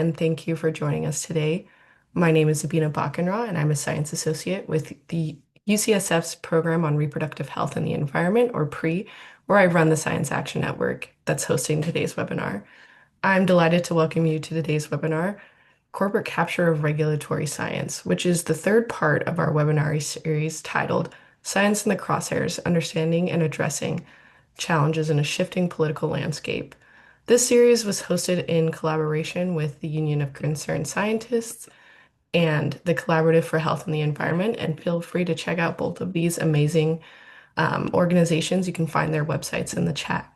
and thank you for joining us today. My name is Zabina Bakenra, and I'm a science associate with the UCSF's Program on Reproductive Health and the Environment, or PRE, where I run the Science Action Network that's hosting today's webinar. I'm delighted to welcome you to today's webinar, Corporate Capture of Regulatory Science, which is the third part of our webinar series titled Science in the Crosshairs: Understanding and Addressing Challenges in a Shifting Political Landscape. This series was hosted in collaboration with the Union of Concerned Scientists and the Collaborative for Health and the Environment, and feel free to check out both of these amazing organizations. You can find their websites in the chat.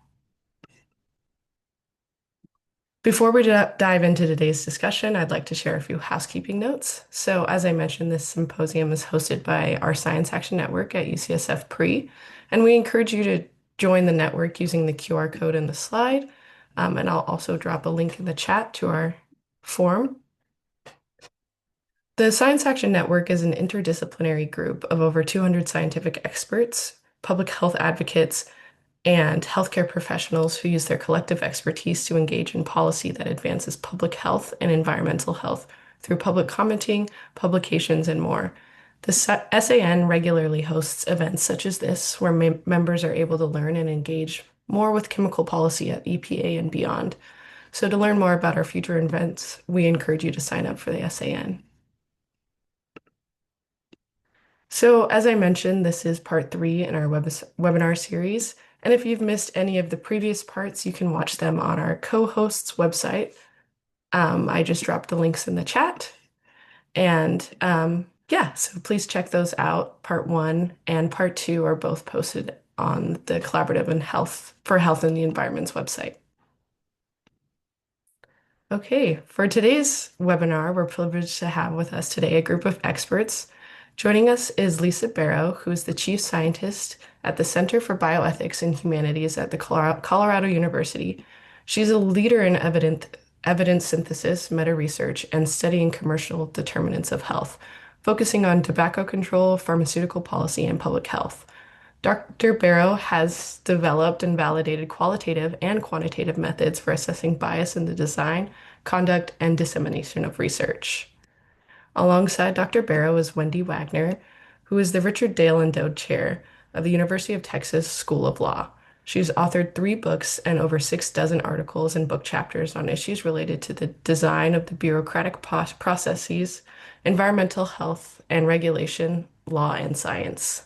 Before we dive into today's discussion, I'd like to share a few housekeeping notes. So, as I mentioned, this symposium is hosted by our Science Action Network at UCSF PRE, and we encourage you to join the network using the QR code in the slide. And I'll also drop a link in the chat to our forum. The Science Action Network is an interdisciplinary group of over 200 scientific experts, public health advocates, and healthcare professionals who use their collective expertise to engage in policy that advances public health and environmental health through public commenting, publications, and more. The SAN regularly hosts events such as this, where members are able to learn and engage more with chemical policy at EPA and beyond. So to learn more about our future events, we encourage you to sign up for the SAN. So as I mentioned, this is part 3 in our webinar series. And if you've missed any of the previous parts, you can watch them on our co-host's website. I just dropped the links in the chat. And yeah, so please check those out. Part 1 and part 2 are both posted on the Collaborative and Health and the Environment's website. Okay, for today's webinar, we're privileged to have with us today a group of experts. Joining us is Lisa Bero, who is the Chief Scientist at the Center for Bioethics and Humanities at the Colorado University. She's a leader in evidence synthesis, meta-research, and studying commercial determinants of health, focusing on tobacco control, pharmaceutical policy, and public health. Dr. Bero has developed and validated qualitative and quantitative methods for assessing bias in the design, conduct, and dissemination of research. Alongside Dr. Bero is Wendy Wagner, who is the Richard Dale Endowed Chair of the University of Texas School of Law. She's authored 3 books and over 6 dozen articles and book chapters on issues related to the design of the bureaucratic processes, environmental health and regulation, law, and science.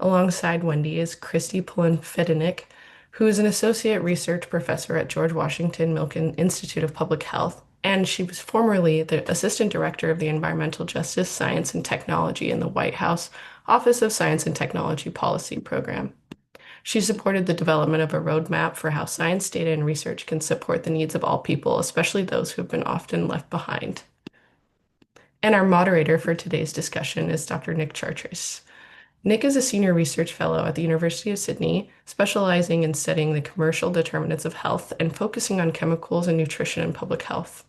Alongside Wendy is Kristi Pullen Fedinick, who is an associate research professor at George Washington Milken Institute of Public Health, and she was formerly the assistant director of the Environmental Justice, Science, and Technology in the White House Office of Science and Technology Policy Program. She supported the development of a roadmap for how science, data, and research can support the needs of all people, especially those who have been often left behind. And our moderator for today's discussion is Dr. Nick Chartres. Nick is a senior research fellow at the University of Sydney, specializing in studying the commercial determinants of health and focusing on chemicals and nutrition and public health.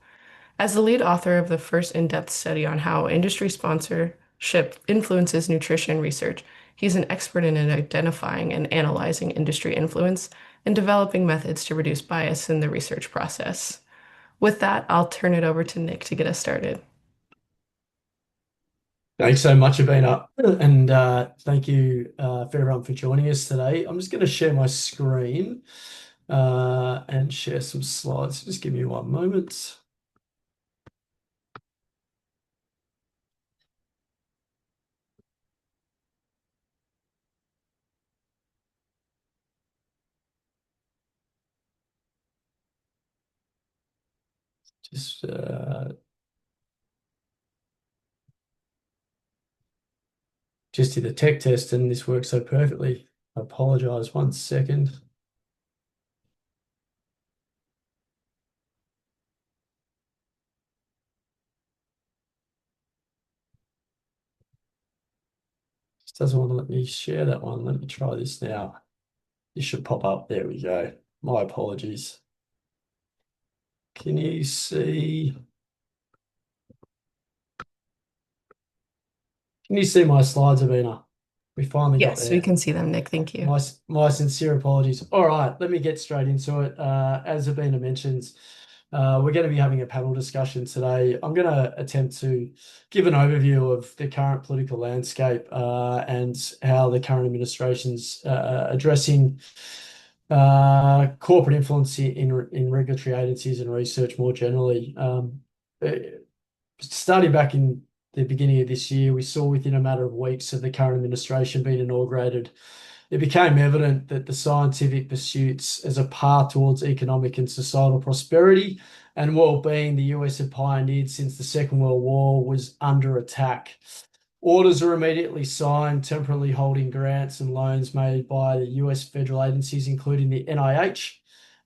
As the lead author of the first in-depth study on how industry sponsorship influences nutrition research, he's an expert in identifying and analyzing industry influence and developing methods to reduce bias in the research process. With that, I'll turn it over to Nick to get us started. Thanks so much, Avina, and thank you for everyone for joining us today. I'm just going to share my screen and share some slides. Just give me one moment. Just did a tech test and this works so perfectly. I apologize. 1 second. Just doesn't want to let me share that one. Let me try this now. This should pop up. There we go. My apologies. Can you see? Can you see my slides, Avina? We finally got Yes, there. we can see them, Nick. Thank you. My sincere apologies. All right, let me get straight into it. As Avina mentions, We're going to be having a panel discussion today. I'm going to attempt to give an overview of the current political landscape and how the current administration's addressing corporate influence in regulatory agencies and research more generally. Starting back in the beginning of this year, we saw within a matter of weeks of the current administration being inaugurated, it became evident that the scientific pursuits as a path towards economic and societal prosperity and well-being the US had pioneered since the Second World War was under attack. Orders were immediately signed, temporarily holding grants and loans made by the US federal agencies, including the NIH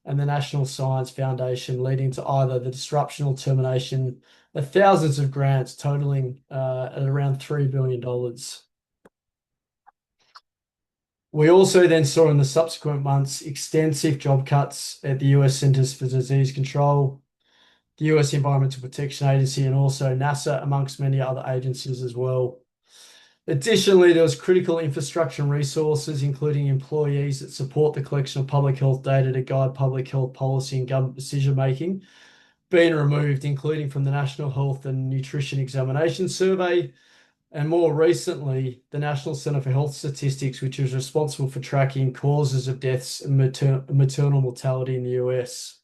and the National Science Foundation, leading to either the disruption or termination of thousands of grants totaling at around $3 billion. We also then saw in the subsequent months extensive job cuts at the US Centers for Disease Control, the US Environmental Protection Agency, and also NASA, amongst many other agencies as well. Additionally, there was critical infrastructure and resources, including employees that support the collection of public health data to guide public health policy and government decision-making, being removed, including from the National Health and Nutrition Examination Survey, and more recently, the National Center for Health Statistics, which is responsible for tracking causes of deaths and maternal mortality in the US.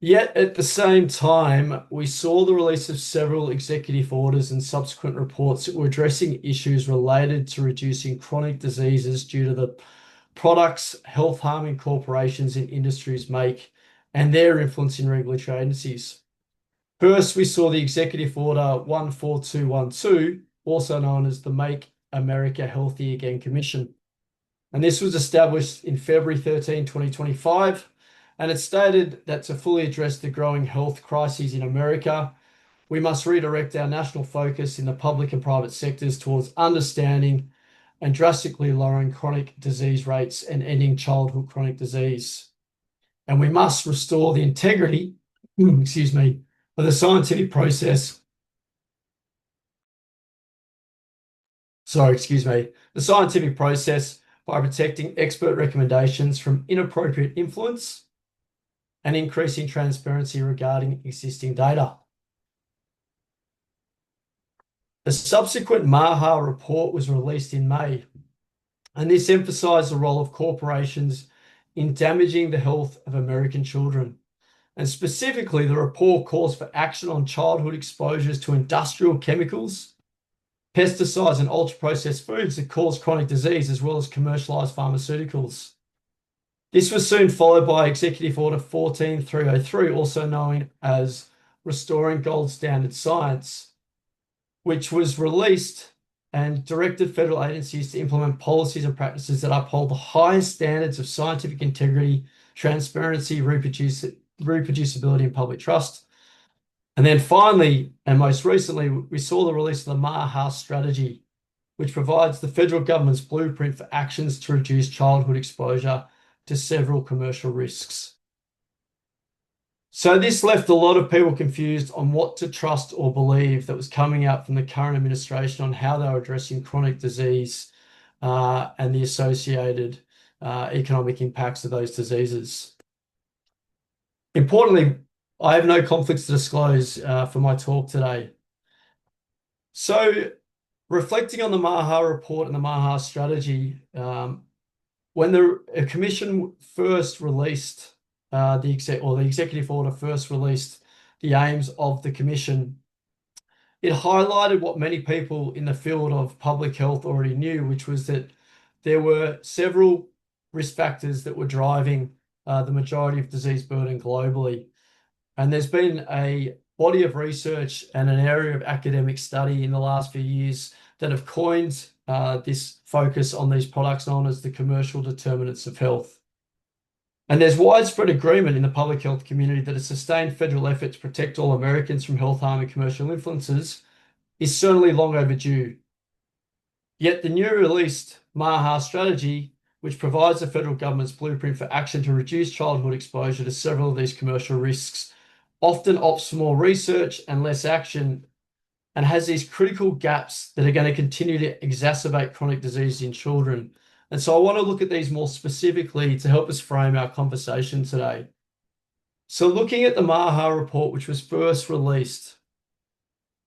Yet at the same time, we saw the release of several executive orders and subsequent reports that were addressing issues related to reducing chronic diseases due to the products health harming corporations and industries make and their influence in regulatory agencies. First, we saw the Executive Order 14212, also known as the Make America Healthy Again Commission. And this was established in February 13, 2025, and it stated that to fully address the growing health crises in America, we must redirect our national focus in the public and private sectors towards understanding and drastically lowering chronic disease rates and ending childhood chronic disease. And we must restore the integrity, of the scientific process. The scientific process by protecting expert recommendations from inappropriate influence and increasing transparency regarding existing data. The subsequent MAHA report was released in May, and this emphasized the role of corporations in damaging the health of American children. And specifically, the report calls for action on childhood exposures to industrial chemicals, pesticides, and ultra-processed foods that cause chronic disease, as well as commercialized pharmaceuticals. This was soon followed by Executive Order 14303, also known as Restoring Gold Standard Science, which was released and directed federal agencies to implement policies and practices that uphold the highest standards of scientific integrity, transparency, reproducibility, and public trust. And then finally, and most recently, we saw the release of the MAHA strategy, which provides the federal government's blueprint for actions to reduce childhood exposure to several commercial risks. So this left a lot of people confused on what to trust or believe that was coming out from the current administration on how they were addressing chronic disease and the associated economic impacts of those diseases. Importantly, I have no conflicts to disclose for my talk today. So reflecting on the MAHA report and the MAHA strategy, when the commission first released the executive order first released the aims of the commission, it highlighted what many people in the field of public health already knew, which was that there were several risk factors that were driving the majority of disease burden globally. And there's been a body of research and an area of academic study in the last few years that have coined this focus on these products known as the commercial determinants of health. And there's widespread agreement in the public health community that a sustained federal effort to protect all Americans from health harm and commercial influences is certainly long overdue. Yet the new released MAHA strategy, which provides the federal government's blueprint for action to reduce childhood exposure to several of these commercial risks, often opts for more research and less action, and has these critical gaps that are going to continue to exacerbate chronic disease in children. And so I want to look at these more specifically to help us frame our conversation today. So looking at the Maha report, which was first released,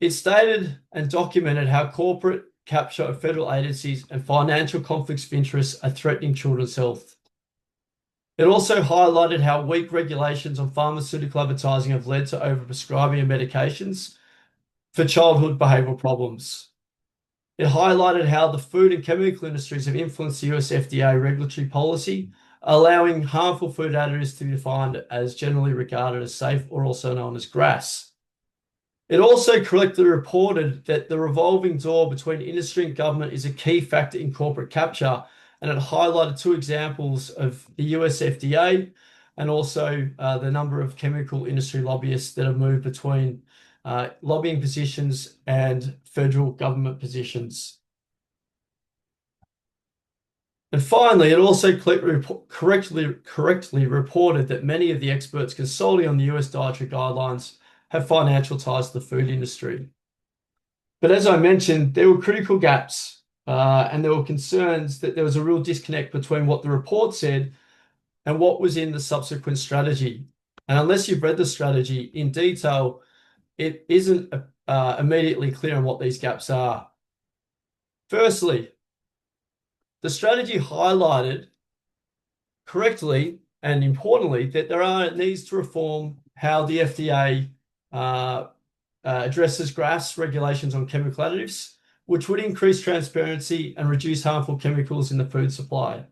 it stated and documented how corporate capture of federal agencies and financial conflicts of interest are threatening children's health. It also highlighted how weak regulations on pharmaceutical advertising have led to overprescribing of medications for childhood behavioral problems. It highlighted how the food and chemical industries have influenced the US FDA regulatory policy, allowing harmful food additives to be defined as generally regarded as safe, or also known as GRAS. It also correctly reported that the revolving door between industry and government is a key factor in corporate capture, and it highlighted two examples of the US FDA and also the number of chemical industry lobbyists that have moved between lobbying positions and federal government positions. And finally, it also correctly reported that many of the experts consulting on the US dietary guidelines have financial ties to the food industry. But as I mentioned, there were critical gaps and there were concerns that there was a real disconnect between what the report said and what was in the subsequent strategy. And unless you've read the strategy in detail, it isn't immediately clear on what these gaps are. Firstly, the strategy highlighted correctly and importantly that there needs to reform how the FDA addresses GRAS regulations on chemical additives, which would increase transparency and reduce harmful chemicals in the food supply.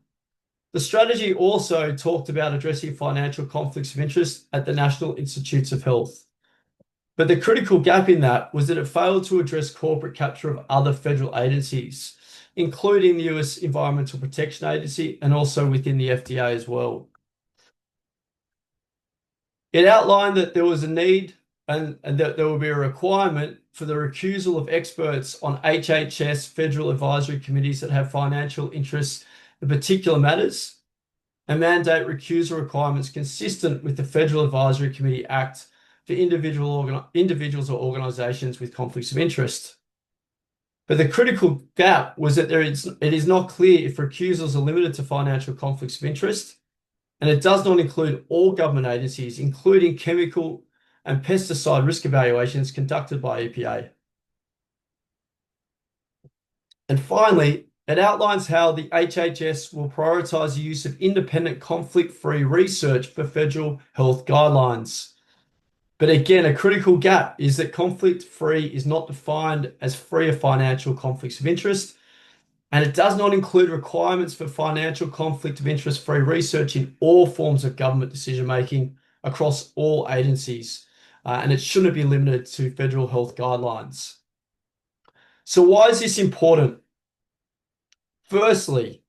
The strategy also talked about addressing financial conflicts of interest at the National Institutes of Health. But the critical gap in that was that it failed to address corporate capture of other federal agencies, including the US Environmental Protection Agency and also within the FDA as well. It outlined that there was a need and that there would be a requirement for the recusal of experts on HHS federal advisory committees that have financial interests in particular matters, and mandate recusal requirements consistent with the Federal Advisory Committee Act for individuals or organizations with conflicts of interest. But the critical gap was that it is not clear if recusals are limited to financial conflicts of interest, and it does not include all government agencies, including chemical and pesticide risk evaluations conducted by EPA. And finally, it outlines how the HHS will prioritize the use of independent conflict-free research for federal health guidelines. But again, a critical gap is that conflict-free is not defined as free of financial conflicts of interest, and it does not include requirements for financial conflict of interest-free research in all forms of government decision-making across all agencies, and it shouldn't be limited to federal health guidelines. So why is this important? Firstly,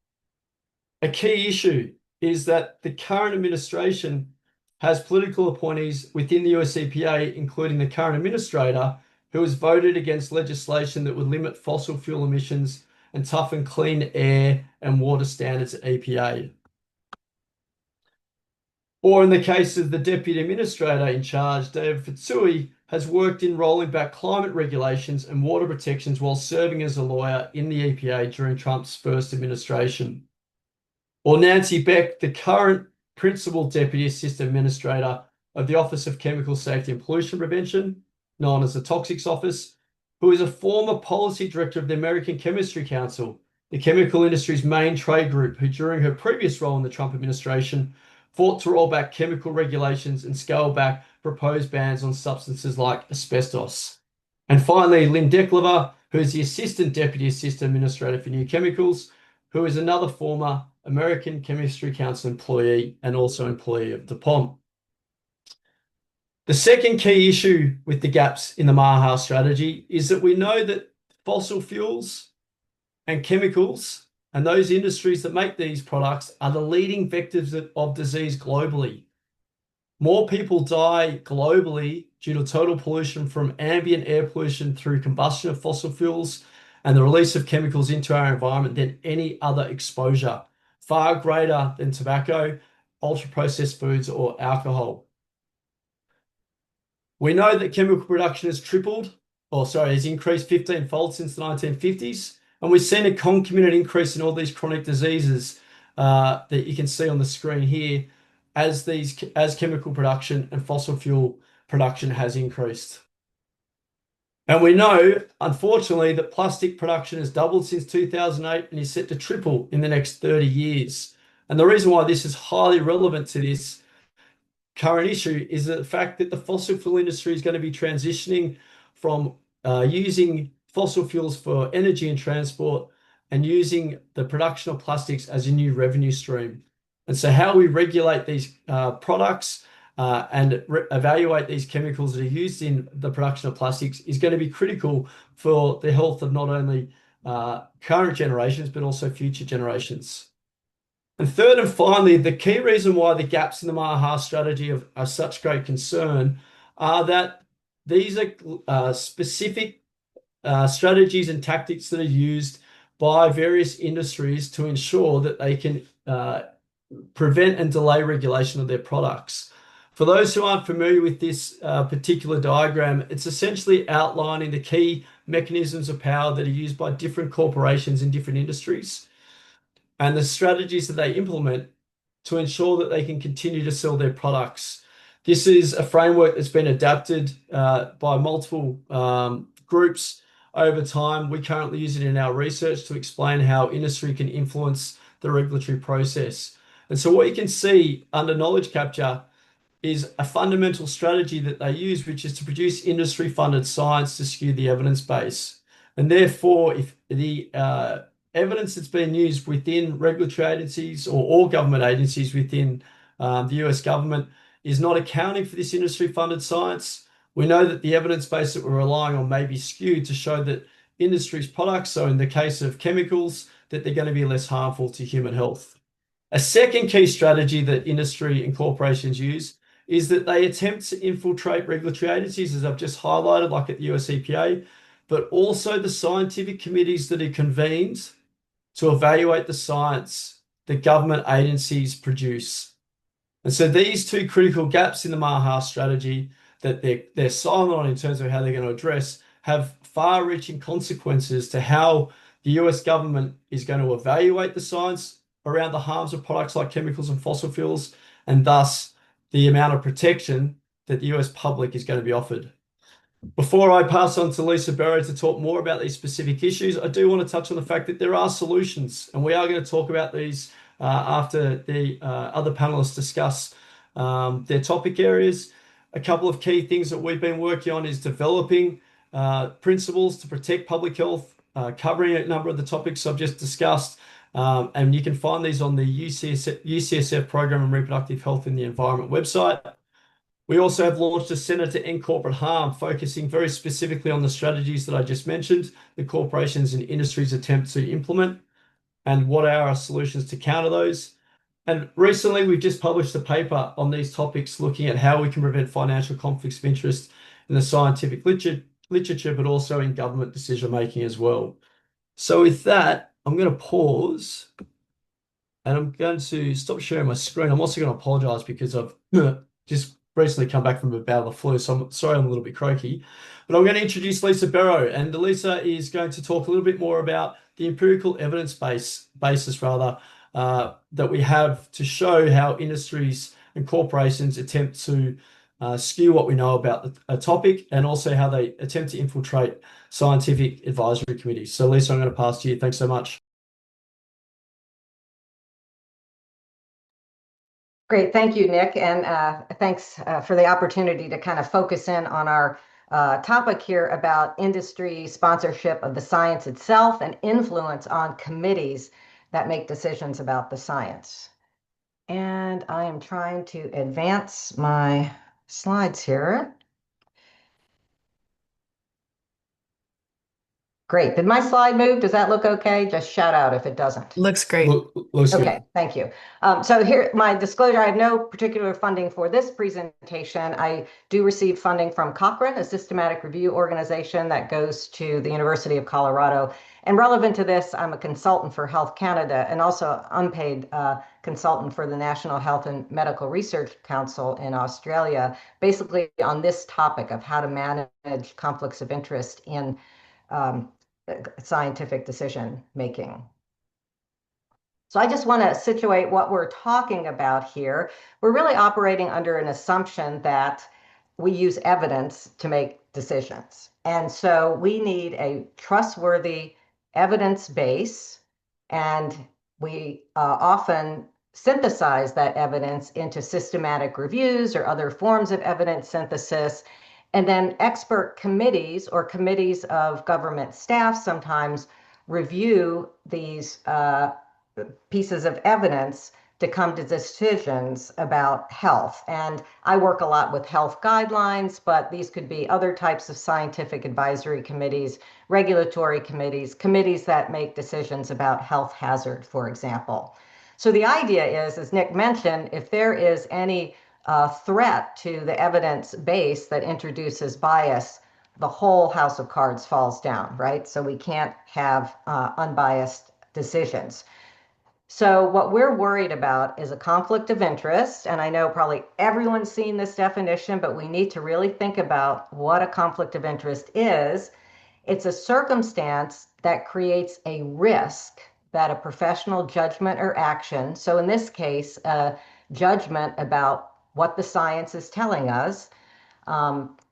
a key issue is that the current administration has political appointees within the US EPA, including the current administrator, who has voted against legislation that would limit fossil fuel emissions and toughen clean air and water standards at EPA. Or in the case of the Deputy Administrator in charge, David Fitsui, has worked in rolling back climate regulations and water protections while serving as a lawyer in the EPA during Trump's first administration. Or Nancy Beck, the current Principal Deputy Assistant Administrator of the Office of Chemical Safety and Pollution Prevention, known as the Toxics Office, who is a former policy director of the American Chemistry Council, the chemical industry's main trade group, who during her previous role in the Trump administration fought to roll back chemical regulations and scale back proposed bans on substances like asbestos. And finally, Lynn Declever, who is the Assistant Deputy Assistant Administrator for New Chemicals, who is another former American Chemistry Council employee and also employee of DuPont. The second key issue with the gaps in the Maha strategy is that we know that fossil fuels and chemicals and those industries that make these products are the leading vectors of disease globally. More people die globally due to total pollution from ambient air pollution through combustion of fossil fuels and the release of chemicals into our environment than any other exposure, far greater than tobacco, ultra-processed foods, or alcohol. We know that chemical production has increased 15-fold since the 1950s, and we've seen a concomitant increase in all these chronic diseases that you can see on the screen here, as chemical production and fossil fuel production has increased. And we know, unfortunately, that plastic production has doubled since 2008 and is set to triple in the next 30 years. And the reason why this is highly relevant to this current issue is the fact that the fossil fuel industry is going to be transitioning from using fossil fuels for energy and transport and using the production of plastics as a new revenue stream. And so how we regulate these products and evaluate these chemicals that are used in the production of plastics is going to be critical for the health of not only current generations, but also future generations. And third and finally, the key reason why the gaps in the Maha strategy are such great concern are that these are specific strategies and tactics that are used by various industries to ensure that they can prevent and delay regulation of their products. For those who aren't familiar with this particular diagram, it's essentially outlining the key mechanisms of power that are used by different corporations in different industries and the strategies that they implement to ensure that they can continue to sell their products. This is a framework that's been adapted by multiple groups over time. We currently use it in our research to explain how industry can influence the regulatory process. And so what you can see under knowledge capture is a fundamental strategy that they use, which is to produce industry-funded science to skew the evidence base. And therefore, if the evidence that's been used within regulatory agencies or all government agencies within the US government is not accounting for this industry-funded science, we know that the evidence base that we're relying on may be skewed to show that industry's products, so in the case of chemicals, that they're going to be less harmful to human health. A second key strategy that industry and corporations use is that they attempt to infiltrate regulatory agencies, as I've just highlighted, like at the US EPA, but also the scientific committees that are convened to evaluate the science that government agencies produce. And so these two critical gaps in the Maha strategy that they're silent on in terms of how they're going to address have far-reaching consequences to how the US government is going to evaluate the science around the harms of products like chemicals and fossil fuels, and thus the amount of protection that the US public is going to be offered. Before I pass on to Lisa Bero to talk more about these specific issues, I do want to touch on the fact that there are solutions, and we are going to talk about these after the other panelists discuss their topic areas. A couple of key things that we've been working on is developing principles to protect public health, covering a number of the topics I've just discussed, and you can find these on the UCSF Program on Reproductive Health in the Environment website. We also have launched a Centre to End Corporate Harm, focusing very specifically on the strategies that I just mentioned, the corporations and industries attempt to implement, and what are our solutions to counter those. And recently, we've just published a paper on these topics, looking at how we can prevent financial conflicts of interest in the scientific literature, but also in government decision-making as well. So with that, I'm going to pause and I'm going to stop sharing my screen. I'm also going to apologize because I've just recently come back from a bout of the flu, so I'm sorry I'm a little bit croaky. But I'm going to introduce Lisa Bero, and Lisa is going to talk a little bit more about the empirical evidence basis that we have to show how industries and corporations attempt to skew what we know about a topic, and also how they attempt to infiltrate scientific advisory committees. So Lisa, I'm going to pass to you. Thanks so much. Great, thank you, Nick, and thanks for the opportunity to kind of focus in on our topic here about industry sponsorship of the science itself and influence on committees that make decisions about the science. And I am trying to advance my slides here. Great. Did my slide move? Does that look okay? Just shout out if it doesn't. Looks great. Looks Okay, good. thank you. So here, my disclosure, I have no particular funding for this presentation. I do receive funding from Cochrane, a systematic review organization that goes to the University of Colorado. And relevant to this, I'm a consultant for Health Canada and also unpaid consultant for the National Health and Medical Research Council in Australia, basically on this topic of how to manage conflicts of interest in scientific decision making. So I just want to situate what we're talking about here. We're really operating under an assumption that we use evidence to make decisions. And so we need a trustworthy evidence base, and we often synthesize that evidence into systematic reviews or other forms of evidence synthesis. And then expert committees or committees of government staff sometimes review these pieces of evidence to come to decisions about health. And I work a lot with health guidelines, but these could be other types of scientific advisory committees, regulatory committees, committees that make decisions about health hazard, for example. So the idea is, as Nick mentioned, if there is any threat to the evidence base that introduces bias, the whole house of cards falls down, right? So we can't have unbiased decisions. So what we're worried about is a conflict of interest. And I know probably everyone's seen this definition, but we need to really think about what a conflict of interest is. It's a circumstance that creates a risk that a professional judgment or action, so in this case, a judgment about what the science is telling us,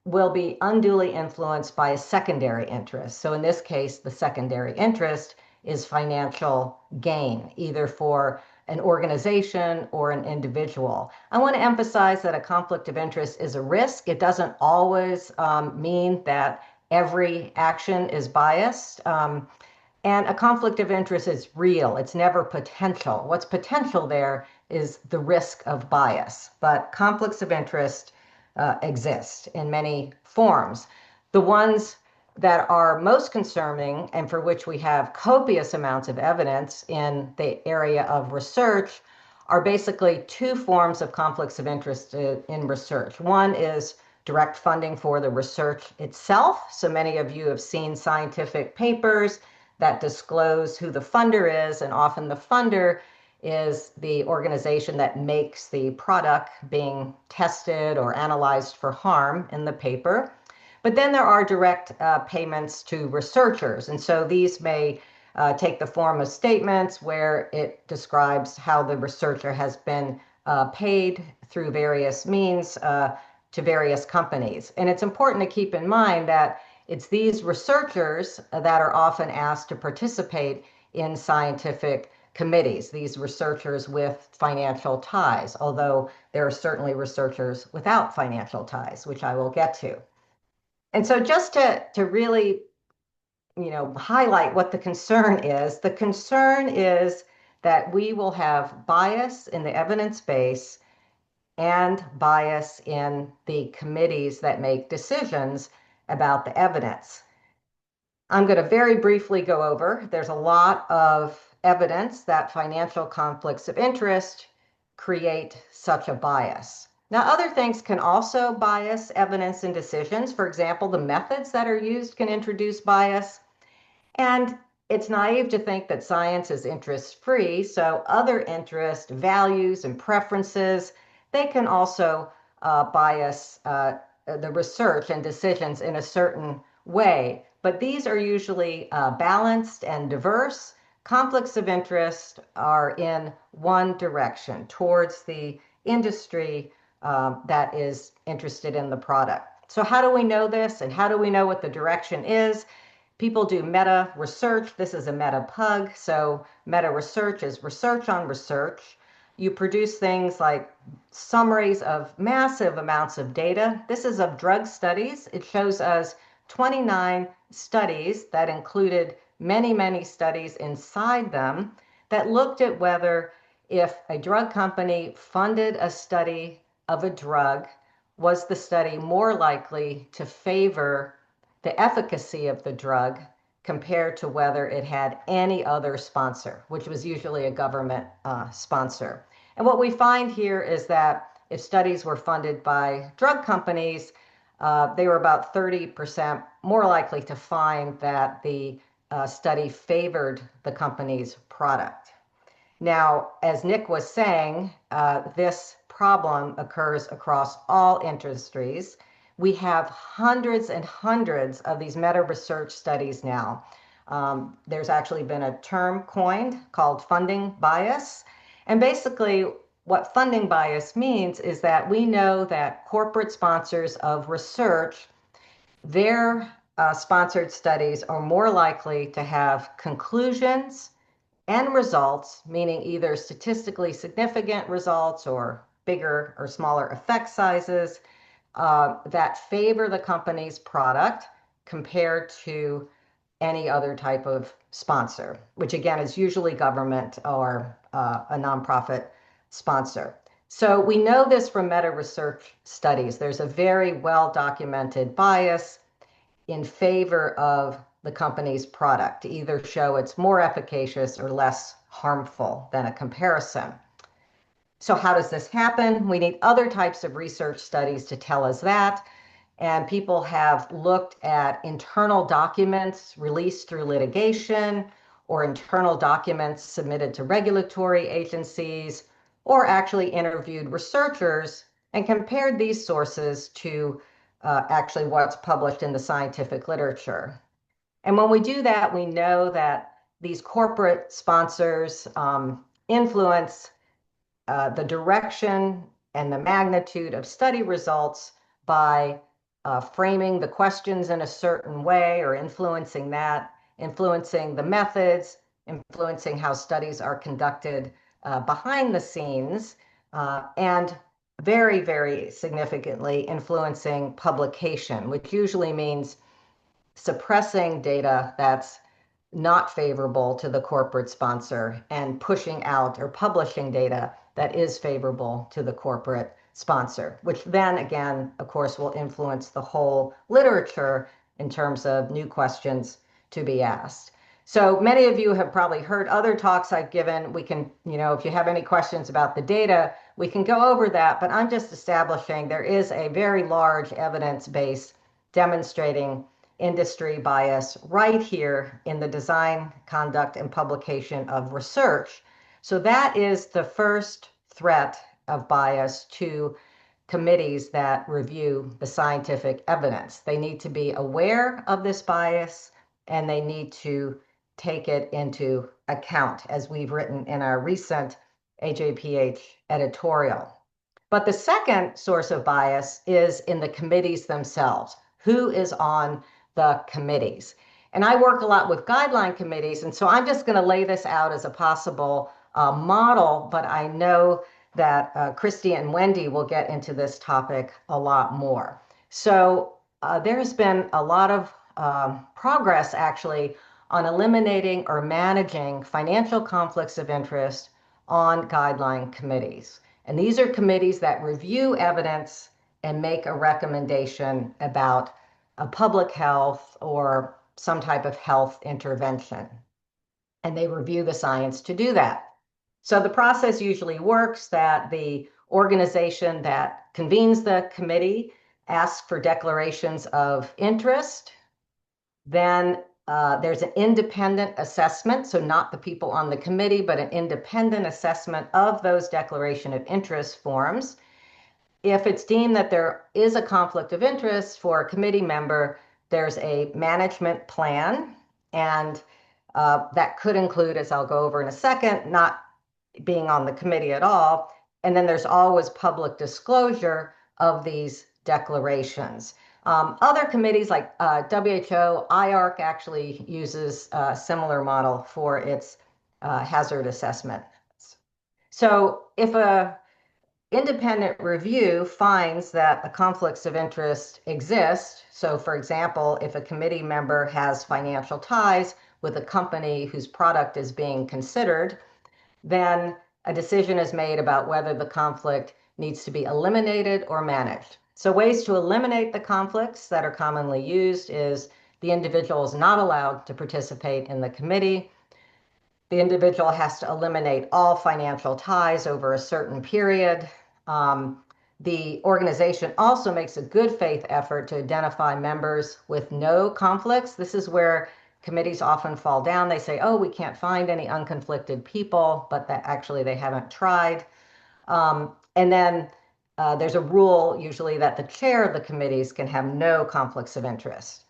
will be unduly influenced by a secondary interest. So in this case, the secondary interest is financial gain, either for an organization or an individual. I want to emphasize that a conflict of interest is a risk. It doesn't always mean that every action is biased. And a conflict of interest is real. It's never potential. What's potential there is the risk of bias. But conflicts of interest exist in many forms. The ones that are most concerning and for which we have copious amounts of evidence in the area of research are basically two forms of conflicts of interest in research. One is direct funding for the research itself. So many of you have seen scientific papers that disclose who the funder is, and often the funder is the organization that makes the product being tested or analyzed for harm in the paper. But then there are direct payments to researchers. And so these may take the form of statements where it describes how the researcher has been paid through various means to various companies. And it's important to keep in mind that it's these researchers that are often asked to participate in scientific committees, these researchers with financial ties, although there are certainly researchers without financial ties, which I will get to. And so just to really, highlight what the concern is that we will have bias in the evidence base and bias in the committees that make decisions about the evidence. I'm going to very briefly go over, there's a lot of evidence that financial conflicts of interest create such a bias. Now, other things can also bias evidence and decisions. For example, the methods that are used can introduce bias. And it's naive to think that science is interest-free, so other interests, values, and preferences, they can also bias the research and decisions in a certain way. But these are usually balanced and diverse. Conflicts of interest are in one direction, towards the industry that is interested in the product. So how do we know this, and how do we know what the direction is? People do meta research. This is a meta pug. So meta research is research on research. You produce things like summaries of massive amounts of data. This is of drug studies. It shows us 29 studies that included many, many studies inside them that looked at whether if a drug company funded a study of a drug, was the study more likely to favor the efficacy of the drug compared to whether it had any other sponsor, which was usually a government sponsor. And what we find here is that if studies were funded by drug companies, they were about 30% more likely to find that the study favored the company's product. Now, as Nick was saying, this problem occurs across all industries. We have hundreds and hundreds of these meta research studies now. There's actually been a term coined called funding bias. And basically, what funding bias means is that we know that corporate sponsors of research, their sponsored studies are more likely to have conclusions and results, meaning either statistically significant results or bigger or smaller effect sizes that favor the company's product compared to any other type of sponsor, which again is usually government or a nonprofit sponsor. So we know this from meta-research studies. There's a very well-documented bias in favor of the company's product to either show it's more efficacious or less harmful than a comparison. So how does this happen? We need other types of research studies to tell us that. And people have looked at internal documents released through litigation or internal documents submitted to regulatory agencies, or actually interviewed researchers and compared these sources to actually what's published in the scientific literature. And when we do that, we know that these corporate sponsors influence the direction and the magnitude of study results by framing the questions in a certain way or influencing that, influencing the methods, influencing how studies are conducted behind the scenes, and very, very significantly influencing publication, which usually means suppressing data that's not favorable to the corporate sponsor and pushing out or publishing data that is favorable to the corporate sponsor, which then again, of course, will influence the whole literature in terms of new questions to be asked. So many of you have probably heard other talks I've given. We can, if you have any questions about the data, we can go over that, but I'm just establishing there is a very large evidence base demonstrating industry bias right here in the design, conduct, and publication of research. So that is the first threat of bias to committees that review the scientific evidence. They need to be aware of this bias and they need to take it into account, as we've written in our recent AJPH editorial. But the second source of bias is in the committees themselves. Who is on the committees? And I work a lot with guideline committees, and so I'm just going to lay this out as a possible model, but I know that Kristi and Wendy will get into this topic a lot more. So there's been a lot of progress actually on eliminating or managing financial conflicts of interest on guideline committees. And these are committees that review evidence and make a recommendation about a public health or some type of health intervention. And they review the science to do that. So the process usually works that the organization that convenes the committee asks for declarations of interest. Then there's an independent assessment, so not the people on the committee, but an independent assessment of those declaration of interest forms. If it's deemed that there is a conflict of interest for a committee member, there's a management plan, and that could include, as I'll go over in a second, not being on the committee at all. And then there's always public disclosure of these declarations. Other committees like WHO, IARC actually uses a similar model for its hazard assessment. So if a independent review finds that the conflicts of interest exist, so for example, if a committee member has financial ties with a company whose product is being considered, then a decision is made about whether the conflict needs to be eliminated or managed. So ways to eliminate the conflicts that are commonly used is the individual is not allowed to participate in the committee. The individual has to eliminate all financial ties over a certain period. The organization also makes a good faith effort to identify members with no conflicts. This is where committees often fall down. They say, oh, we can't find any unconflicted people, but that actually they haven't tried. And then there's a rule usually that the chair of the committees can have no conflicts of interest.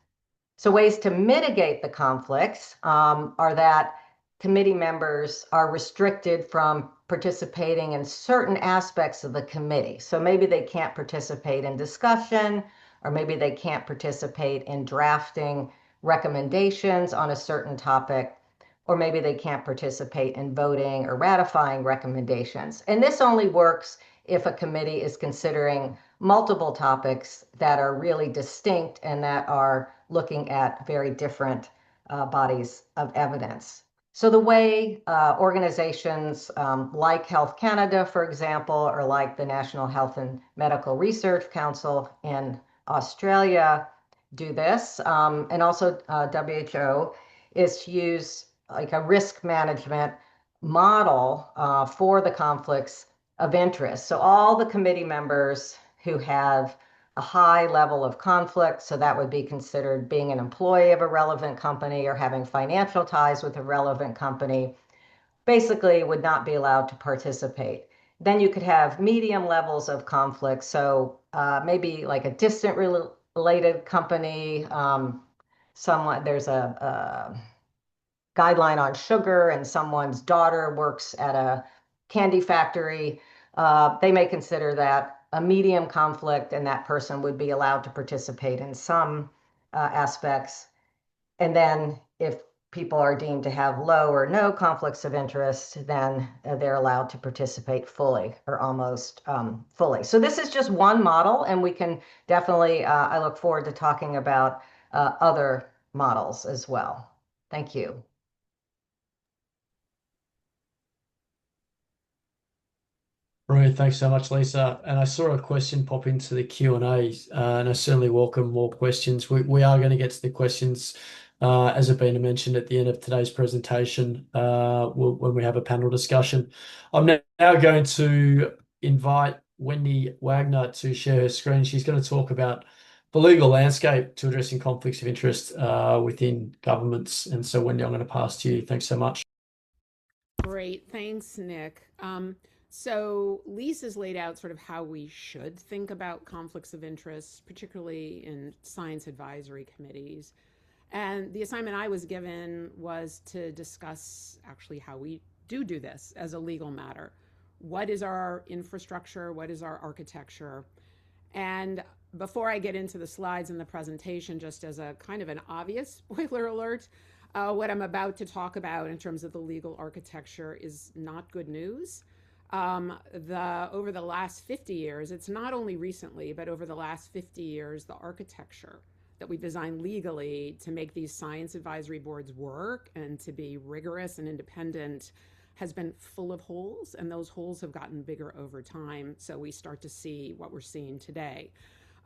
So ways to mitigate the conflicts are that committee members are restricted from participating in certain aspects of the committee. So maybe they can't participate in discussion, or maybe they can't participate in drafting recommendations on a certain topic, or maybe they can't participate in voting or ratifying recommendations. And this only works if a committee is considering multiple topics that are really distinct and that are looking at very different bodies of evidence. So the way organizations like Health Canada, for example, or like the National Health and Medical Research Council in Australia do this, and also WHO, is to use like a risk management model for the conflicts of interest. So all the committee members who have a high level of conflict, so that would be considered being an employee of a relevant company or having financial ties with a relevant company, basically would not be allowed to participate. Then you could have medium levels of conflict, so maybe like a distant related company, someone, there's a guideline on sugar and someone's daughter works at a candy factory. They may consider that a medium conflict and that person would be allowed to participate in some aspects. And then if people are deemed to have low or no conflicts of interest, then they're allowed to participate fully or almost fully. So this is just one model, and we can definitely, I look forward to talking about other models as well. Thank you. Brilliant. Thanks so much, Lisa. And I saw a question pop into the Q&A, and I certainly welcome more questions. We are going to get to the questions, as have been mentioned at the end of today's presentation, when we have a panel discussion. I'm now going to invite Wendy Wagner to share her screen. She's going to talk about the legal landscape to addressing conflicts of interest within governments. And so, Wendy, I'm going to pass to you. Thanks so much. Great. Thanks, Nick. So Lisa's laid out sort of how we should think about conflicts of interest, particularly in science advisory committees. And the assignment I was given was to discuss actually how we do this as a legal matter. What is our infrastructure? What is our architecture? And before I get into the slides and the presentation, just as a kind of an obvious spoiler alert, what I'm about to talk about in terms of the legal architecture is not good news. Over the last 50 years, it's not only recently, but over the last 50 years, the architecture that we designed legally to make these science advisory boards work and to be rigorous and independent has been full of holes, and those holes have gotten bigger over time. So we start to see what we're seeing today.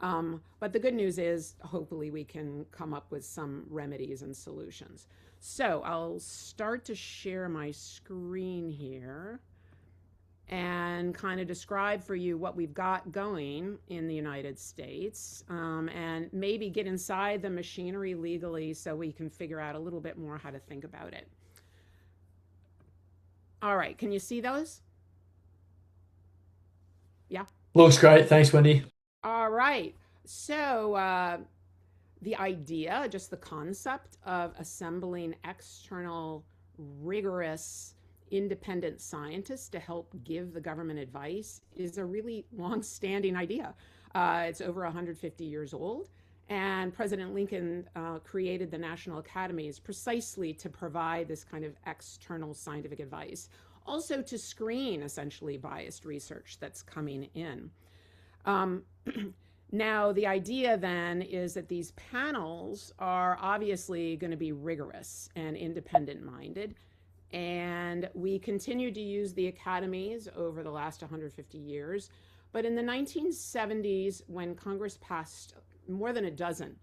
But the good news is, hopefully, we can come up with some remedies and solutions. So I'll start to share my screen here and kind of describe for you what we've got going in the United States, and maybe get inside the machinery legally so we can figure out a little bit more how to think about it. All right, can you see those? Yeah. Looks great. Thanks, Wendy. All right. So the idea, just the concept of assembling external, rigorous, independent scientists to help give the government advice is a really long-standing idea. It's over 150 years old, and President Lincoln created the National Academies precisely to provide this kind of external scientific advice, also to screen essentially biased research that's coming in. Now, the idea then is that these panels are obviously going to be rigorous and independent-minded. And we continued to use the academies over the last 150 years. But in the 1970s, when Congress passed more than a dozen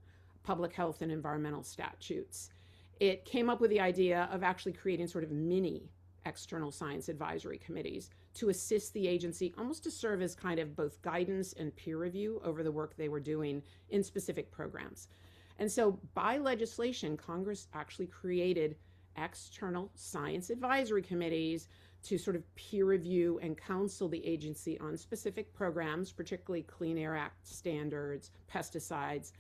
public health and environmental statutes, it came up with the idea of actually creating sort of mini external science advisory committees to assist the agency, almost to serve as kind of both guidance and peer review over the work they were doing in specific programs. And so by legislation, Congress actually created external science advisory committees to sort of peer review and counsel the agency on specific programs, particularly Clean Air Act standards, pesticides,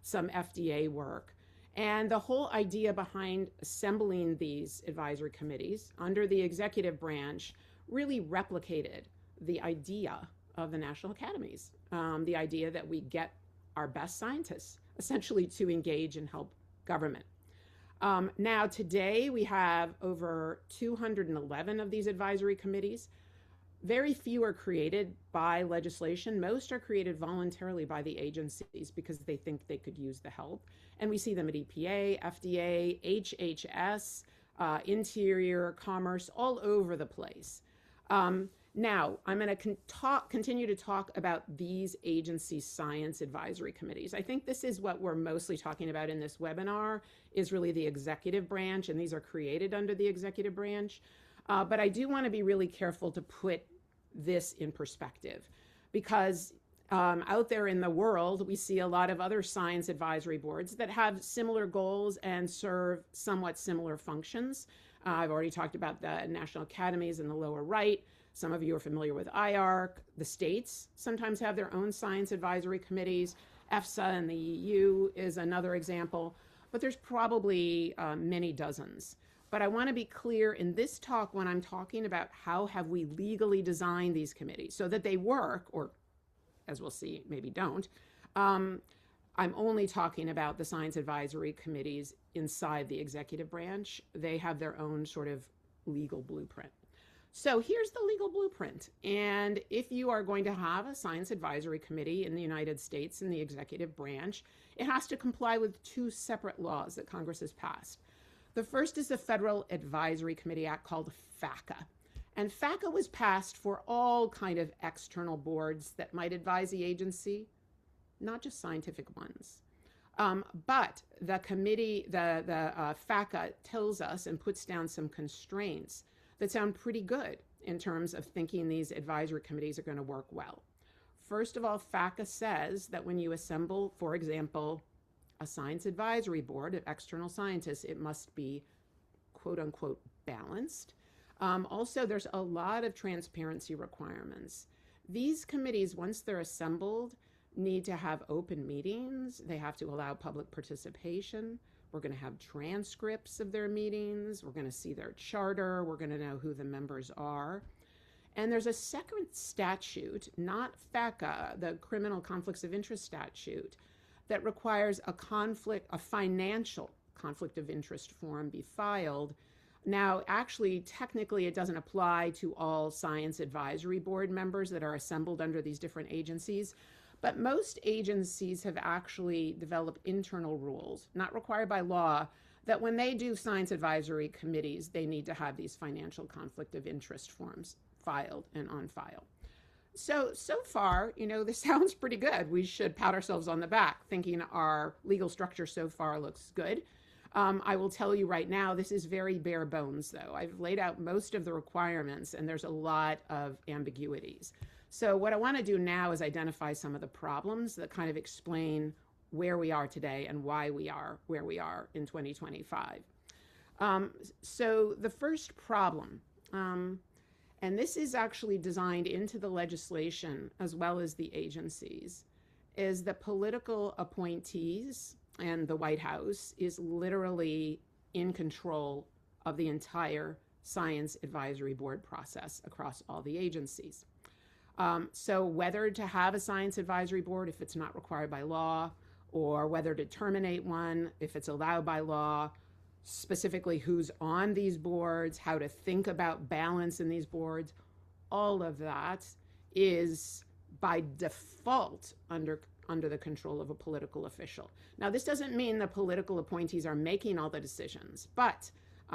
some FDA work. And the whole idea behind assembling these advisory committees under the executive branch really replicated the idea of the national academies, the idea that we get our best scientists essentially to engage and help government. Now, today we have over 211 of these advisory committees. Very few are created by legislation. Most are created voluntarily by the agencies because they think they could use the help. And we see them at EPA, FDA, HHS, Interior, Commerce, all over the place. Now, I'm going to continue to talk about these agency science advisory committees. I think this is what we're mostly talking about in this webinar, is really the executive branch, and these are created under the executive branch. But I do want to be really careful to put this in perspective, because out there in the world, we see a lot of other science advisory boards that have similar goals and serve somewhat similar functions. I've already talked about the national academies in the lower right. Some of you are familiar with IARC. The states sometimes have their own science advisory committees. EFSA and the EU is another example, but there's probably many dozens. But I want to be clear in this talk when I'm talking about how have we legally designed these committees so that they work, or as we'll see, maybe don't. I'm only talking about the science advisory committees inside the executive branch. They have their own sort of legal blueprint. So here's the legal blueprint. And if you are going to have a science advisory committee in the United States in the executive branch, it has to comply with two separate laws that Congress has passed. The first is the Federal Advisory Committee Act, called FACA. And FACA was passed for all kind of external boards that might advise the agency, not just scientific ones. But the committee, the FACA tells us and puts down some constraints that sound pretty good in terms of thinking these advisory committees are going to work well. First of all, FACA says that when you assemble, for example, a science advisory board of external scientists, it must be quote unquote balanced. Also, there's a lot of transparency requirements. These committees, once they're assembled, need to have open meetings. They have to allow public participation. We're going to have transcripts of their meetings. We're going to see their charter. We're going to know who the members are. And there's a second statute, not FACA, the Criminal Conflicts of Interest statute, that requires a financial conflict of interest form be filed. Now, actually, technically, it doesn't apply to all science advisory board members that are assembled under these different agencies. But most agencies have actually developed internal rules, not required by law, that when they do science advisory committees, they need to have these financial conflict of interest forms filed and on file. So far, this sounds pretty good. We should pat ourselves on the back, thinking our legal structure so far looks good. I will tell you right now, this is very bare bones, though. I've laid out most of the requirements, and there's a lot of ambiguities. So what I want to do now is identify some of the problems that kind of explain where we are today and why we are where we are in 2025. So the first problem, and this is actually designed into the legislation as well as the agencies, is that political appointees and the White House is literally in control of the entire science advisory board process across all the agencies. So whether to have a science advisory board if it's not required by law, or whether to terminate one if it's allowed by law, specifically who's on these boards, how to think about balance in these boards, all of that is by default under the control of a political official. Now, this doesn't mean the political appointees are making all the decisions, but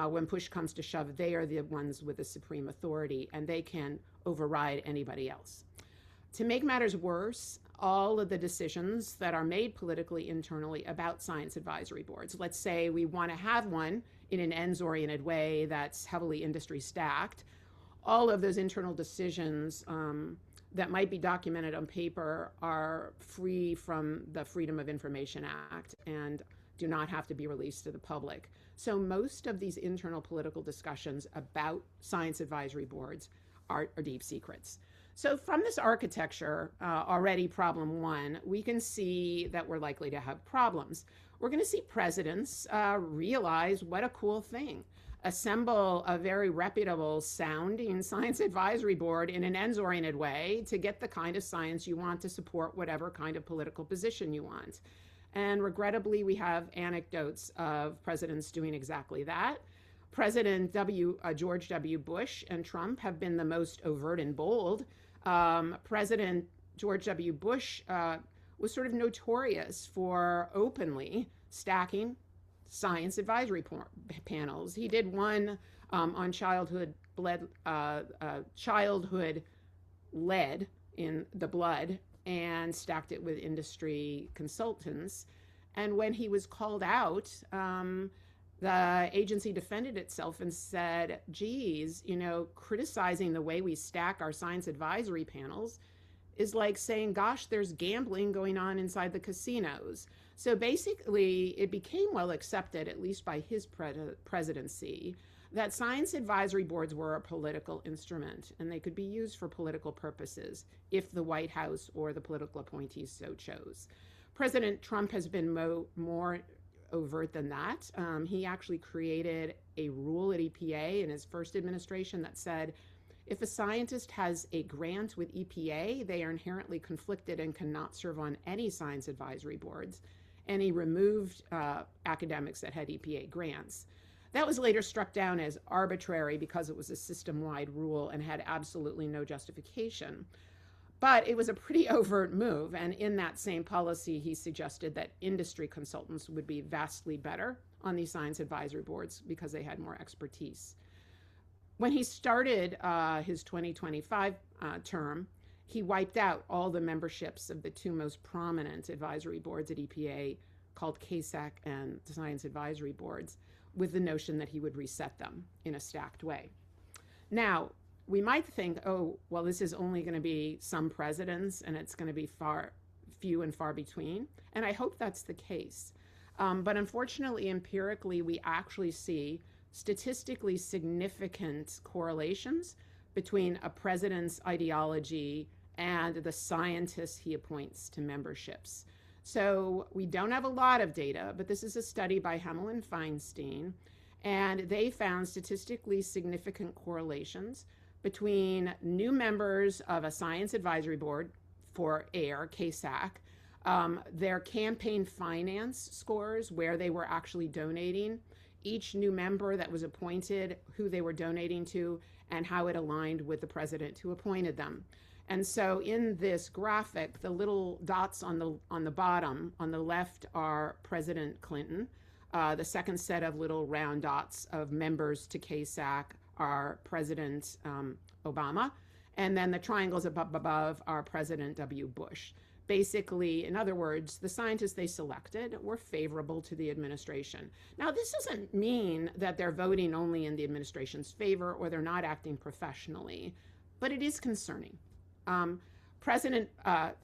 when push comes to shove, they are the ones with the supreme authority, and they can override anybody else. To make matters worse, all of the decisions that are made politically internally about science advisory boards, let's say we want to have one in an ends-oriented way that's heavily industry stacked, all of those internal decisions that might be documented on paper are free from the Freedom of Information Act and do not have to be released to the public. So most of these internal political discussions about science advisory boards are deep secrets. So from this architecture, already problem one, we can see that we're likely to have problems. We're going to see presidents realize what a cool thing. Assemble a very reputable sounding science advisory board in an ends-oriented way to get the kind of science you want to support whatever kind of political position you want. And regrettably, we have anecdotes of presidents doing exactly that. President George W. Bush and Trump have been the most overt and bold. President George W. Bush was sort of notorious for openly stacking science advisory panels. He did one on childhood lead in the blood and stacked it with industry consultants. And when he was called out, the agency defended itself and said, geez, criticizing the way we stack our science advisory panels is like saying, gosh, there's gambling going on inside the casinos. So basically, it became well accepted, at least by his presidency, that science advisory boards were a political instrument and they could be used for political purposes if the White House or the political appointees so chose. President Trump has been more overt than that. He actually created a rule at EPA in his first administration that said, if a scientist has a grant with EPA, they are inherently conflicted and cannot serve on any science advisory boards. And he removed academics that had EPA grants. That was later struck down as arbitrary because it was a system-wide rule and had absolutely no justification. But it was a pretty overt move, and in that same policy, he suggested that industry consultants would be vastly better on these science advisory boards because they had more expertise. When he started his 2025 term, he wiped out all the memberships of the two most prominent advisory boards at EPA, called CASAC and Science Advisory Boards, with the notion that he would reset them in a stacked way. Now, we might think, oh, well, this is only going to be some presidents and it's going to be few and far between. And I hope that's the case. But unfortunately, empirically, we actually see statistically significant correlations between a president's ideology and the scientists he appoints to memberships. So we don't have a lot of data, but this is a study by Hemmel and Feinstein, and they found statistically significant correlations between new members of a science advisory board for AIR, CASAC, their campaign finance scores, where they were actually donating, each new member that was appointed, who they were donating to, and how it aligned with the president who appointed them. And so in this graphic, the little dots on the bottom, on the left, are President Clinton. The second set of little round dots of members to CASAC are President Obama. And then the triangles above are President W. Bush. Basically, in other words, the scientists they selected were favorable to the administration. Now, this doesn't mean that they're voting only in the administration's favor or they're not acting professionally, but it is concerning. President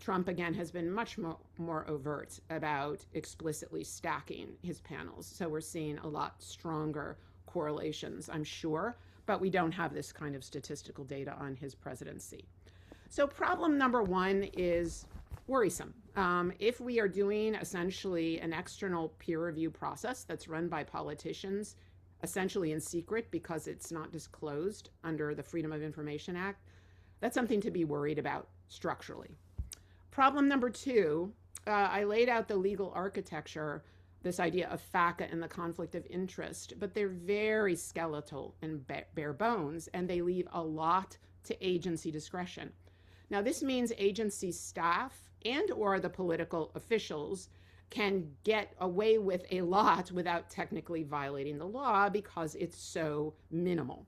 Trump, again, has been much more overt about explicitly stacking his panels. So we're seeing a lot stronger correlations, I'm sure, but we don't have this kind of statistical data on his presidency. So problem number one is worrisome. If we are doing essentially an external peer review process that's run by politicians, essentially in secret because it's not disclosed under the Freedom of Information Act, that's something to be worried about structurally. Problem number two, I laid out the legal architecture, this idea of FACA and the conflict of interest, but they're very skeletal and bare bones, and they leave a lot to agency discretion. Now, this means agency staff and or the political officials can get away with a lot without technically violating the law because it's so minimal.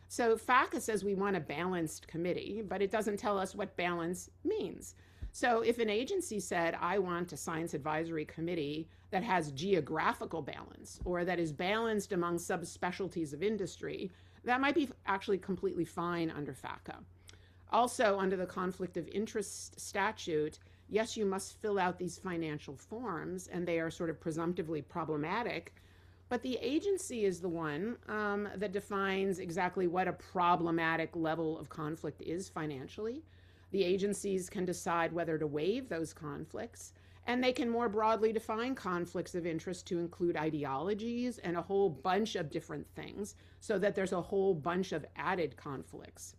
So FACA says we want a balanced committee, but it doesn't tell us what balance means. So if an agency said, I want a science advisory committee that has geographical balance or that is balanced among subspecialties of industry, that might be actually completely fine under FACA. Also, under the conflict of interest statute, yes, you must fill out these financial forms, and they are sort of presumptively problematic, but the agency is the one that defines exactly what a problematic level of conflict is financially. The agencies can decide whether to waive those conflicts, and they can more broadly define conflicts of interest to include ideologies and a whole bunch of different things, so that there's a whole bunch of added conflicts.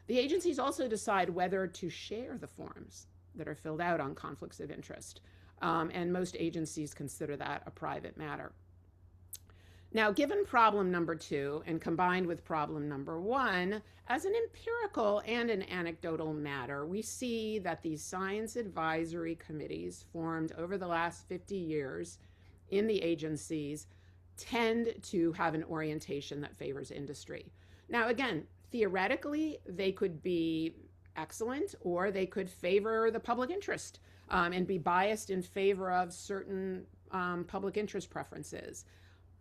The agencies also decide whether to share the forms that are filled out on conflicts of interest, and most agencies consider that a private matter. Now, given problem number 2 and combined with problem number 1, as an empirical and an anecdotal matter, we see that these science advisory committees formed over the last 50 years in the agencies tend to have an orientation that favors industry. Now, again, theoretically, they could be excellent, or they could favor the public interest and be biased in favor of certain public interest preferences.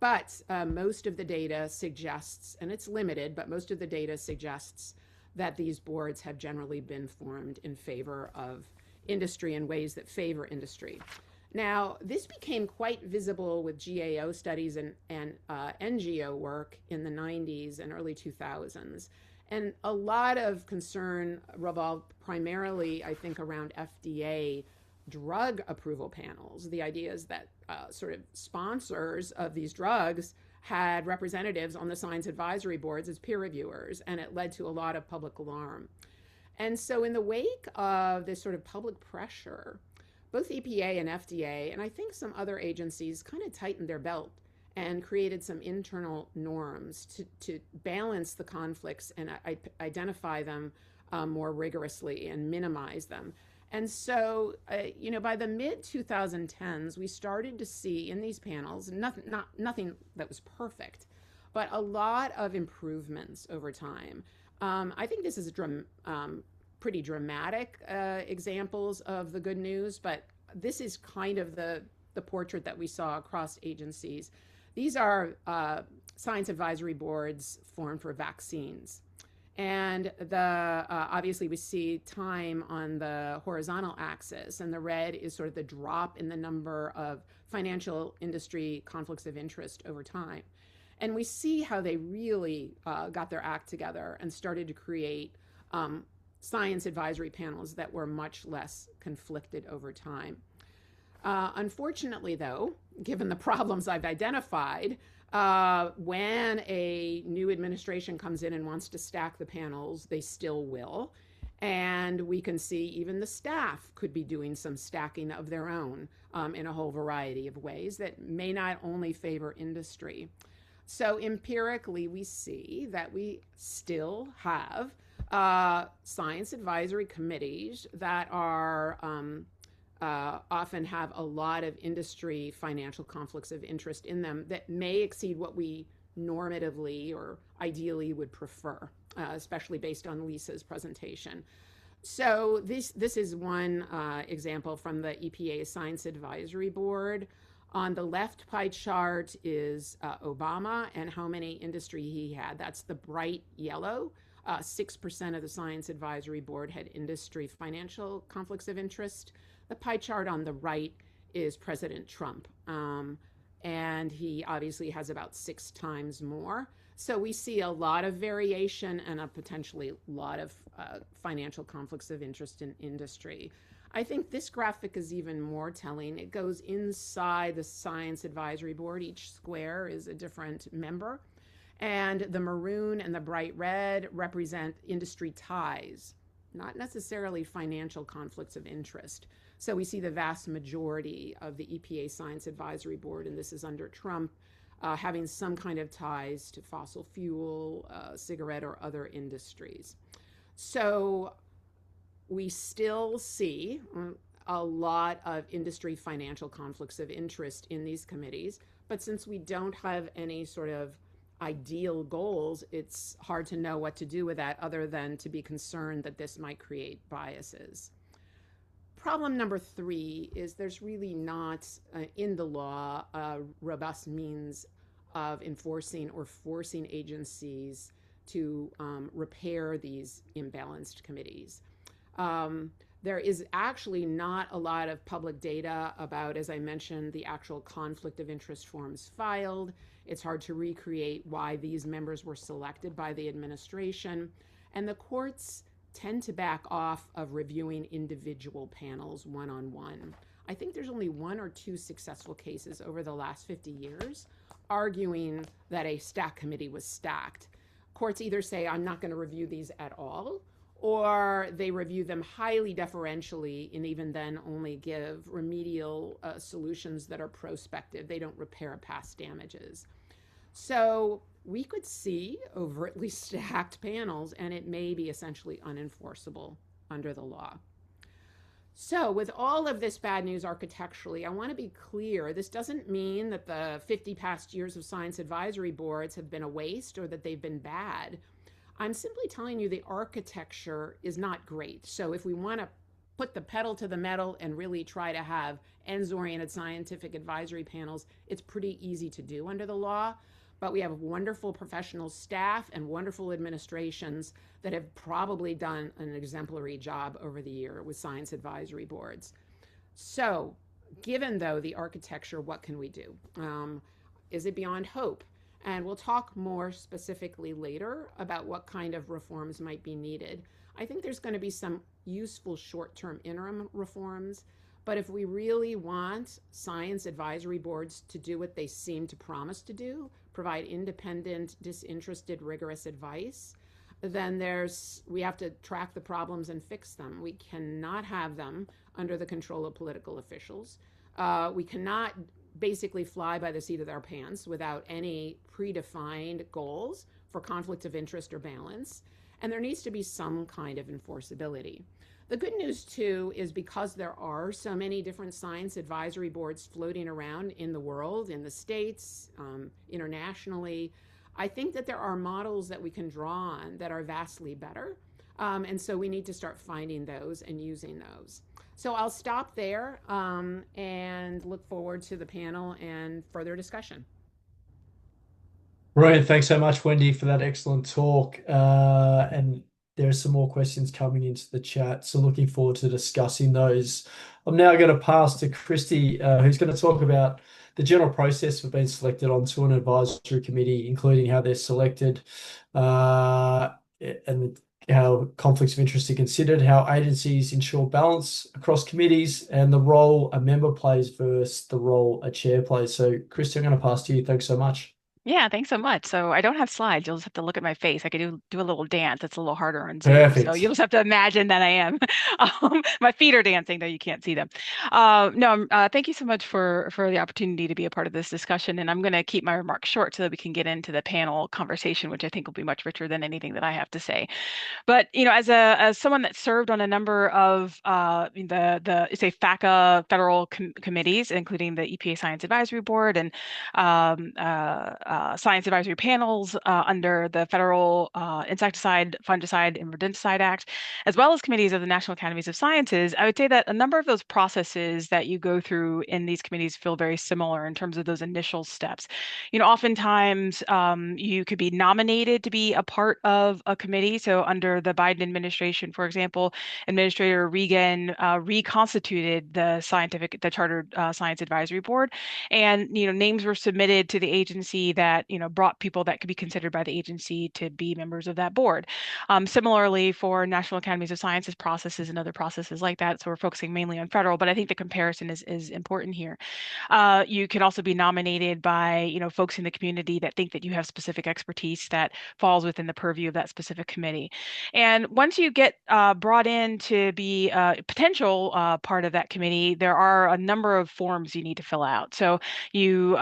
But most of the data suggests, and it's limited, but most of the data suggests that these boards have generally been formed in favor of industry in ways that favor industry. Now, this became quite visible with GAO studies and NGO work in the 90s and early 2000s. And a lot of concern revolved primarily, I think, around FDA drug approval panels. The idea is that sort of sponsors of these drugs had representatives on the science advisory boards as peer reviewers, and it led to a lot of public alarm. And so in the wake of this sort of public pressure, both EPA and FDA, and I think some other agencies, kind of tightened their belt and created some internal norms to balance the conflicts and identify them more rigorously and minimize them. And so, by the mid-2010s, we started to see in these panels, nothing that was perfect, but a lot of improvements over time. I think this is pretty dramatic examples of the good news, but this is kind of the portrait that we saw across agencies. These are science advisory boards formed for vaccines. And obviously we see time on the horizontal axis, and the red is sort of the drop in the number of financial industry conflicts of interest over time. And we see how they really got their act together and started to create science advisory panels that were much less conflicted over time. Unfortunately, though, given the problems I've identified, when a new administration comes in and wants to stack the panels, they still will. And we can see even the staff could be doing some stacking of their own in a whole variety of ways that may not only favor industry. So empirically, we see that we still have science advisory committees that are often have a lot of industry financial conflicts of interest in them that may exceed what we normatively or ideally would prefer, especially based on Lisa's presentation. So this is one example from the EPA Science Advisory Board. On the left pie chart is Obama and how many industry he had. That's the bright yellow. 6% of the Science Advisory Board had industry financial conflicts of interest. The pie chart on the right is President Trump, and he obviously has about 6 times more. So we see a lot of variation and a potentially lot of financial conflicts of interest in industry. I think this graphic is even more telling. It goes inside the Science Advisory Board. Each square is a different member. And the maroon and the bright red represent industry ties, not necessarily financial conflicts of interest. So we see the vast majority of the EPA Science Advisory Board, and this is under Trump, having some kind of ties to fossil fuel, cigarette, or other industries. So we still see a lot of industry financial conflicts of interest in these committees, but since we don't have any sort of ideal goals, it's hard to know what to do with that other than to be concerned that this might create biases. Problem number 3 is there's really not in the law a robust means of enforcing or forcing agencies to repair these imbalanced committees. There is actually not a lot of public data about, as I mentioned, the actual conflict of interest forms filed. It's hard to recreate why these members were selected by the administration. And the courts tend to back off of reviewing individual panels one-on-one. I think there's only one or two successful cases over the last 50 years arguing that a stack committee was stacked. Courts either say, I'm not going to review these at all, or they review them highly deferentially and even then only give remedial solutions that are prospective. They don't repair past damages. So we could see overtly stacked panels, and it may be essentially unenforceable under the law. So with all of this bad news architecturally, I want to be clear, this doesn't mean that the 50 past years of science advisory boards have been a waste or that they've been bad. I'm simply telling you the architecture is not great. So if we want to put the pedal to the metal and really try to have ends-oriented scientific advisory panels, it's pretty easy to do under the law. But we have wonderful professional staff and wonderful administrations that have probably done an exemplary job over the year with science advisory boards. So given, though, the architecture, what can we do? Is it beyond hope? And we'll talk more specifically later about what kind of reforms might be needed. I think there's going to be some useful short-term interim reforms, but if we really want science advisory boards to do what they seem to promise to do, provide independent, disinterested, rigorous advice, then we have to track the problems and fix them. We cannot have them under the control of political officials. We cannot basically fly by the seat of our pants without any predefined goals for conflict of interest or balance. And there needs to be some kind of enforceability. The good news, too, is because there are so many different science advisory boards floating around in the world, in the States, internationally, I think that there are models that we can draw on that are vastly better. And so we need to start finding those and using those. So I'll stop there and look forward to the panel and further discussion. Brilliant. Thanks so much, Wendy, for that excellent talk. And there are some more questions coming into the chat, so looking forward to discussing those. I'm now going to pass to Kristi, who's going to talk about the general process for being selected onto an advisory committee, including how they're selected, and how conflicts of interest are considered, how agencies ensure balance across committees, and the role a member plays versus the role a chair plays. So, Kristi, I'm going to pass to you. Thanks so much. Yeah, thanks so much. So I don't have slides. You'll just have to look at my face. I could do a little dance. It's a little harder on Zoom. Perfect. So you'll just have to imagine that I am. My feet are dancing, though you can't see them. Thank you so much for the opportunity to be a part of this discussion. And I'm going to keep my remarks short so that we can get into the panel conversation, which I think will be much richer than anything that I have to say. But as someone that served on a number of the FACA federal committees, including the EPA Science Advisory Board and science advisory panels under the Federal Insecticide, Fungicide, and Rodenticide Act, as well as committees of the National Academies of Sciences, I would say that a number of those processes that you go through in these committees feel very similar in terms of those initial steps. Oftentimes you could be nominated to be a part of a committee. So under the Biden administration, for example, Administrator Regan reconstituted the Chartered Science Advisory Board, and names were submitted to the agency that brought people that could be considered by the agency to be members of that board. Similarly, for National Academies of Sciences processes and other processes like that, so we're focusing mainly on federal, but I think the comparison is important here. You can also be nominated by folks in the community that think that you have specific expertise that falls within the purview of that specific committee. And once you get brought in to be a potential part of that committee, there are a number of forms you need to fill out. So you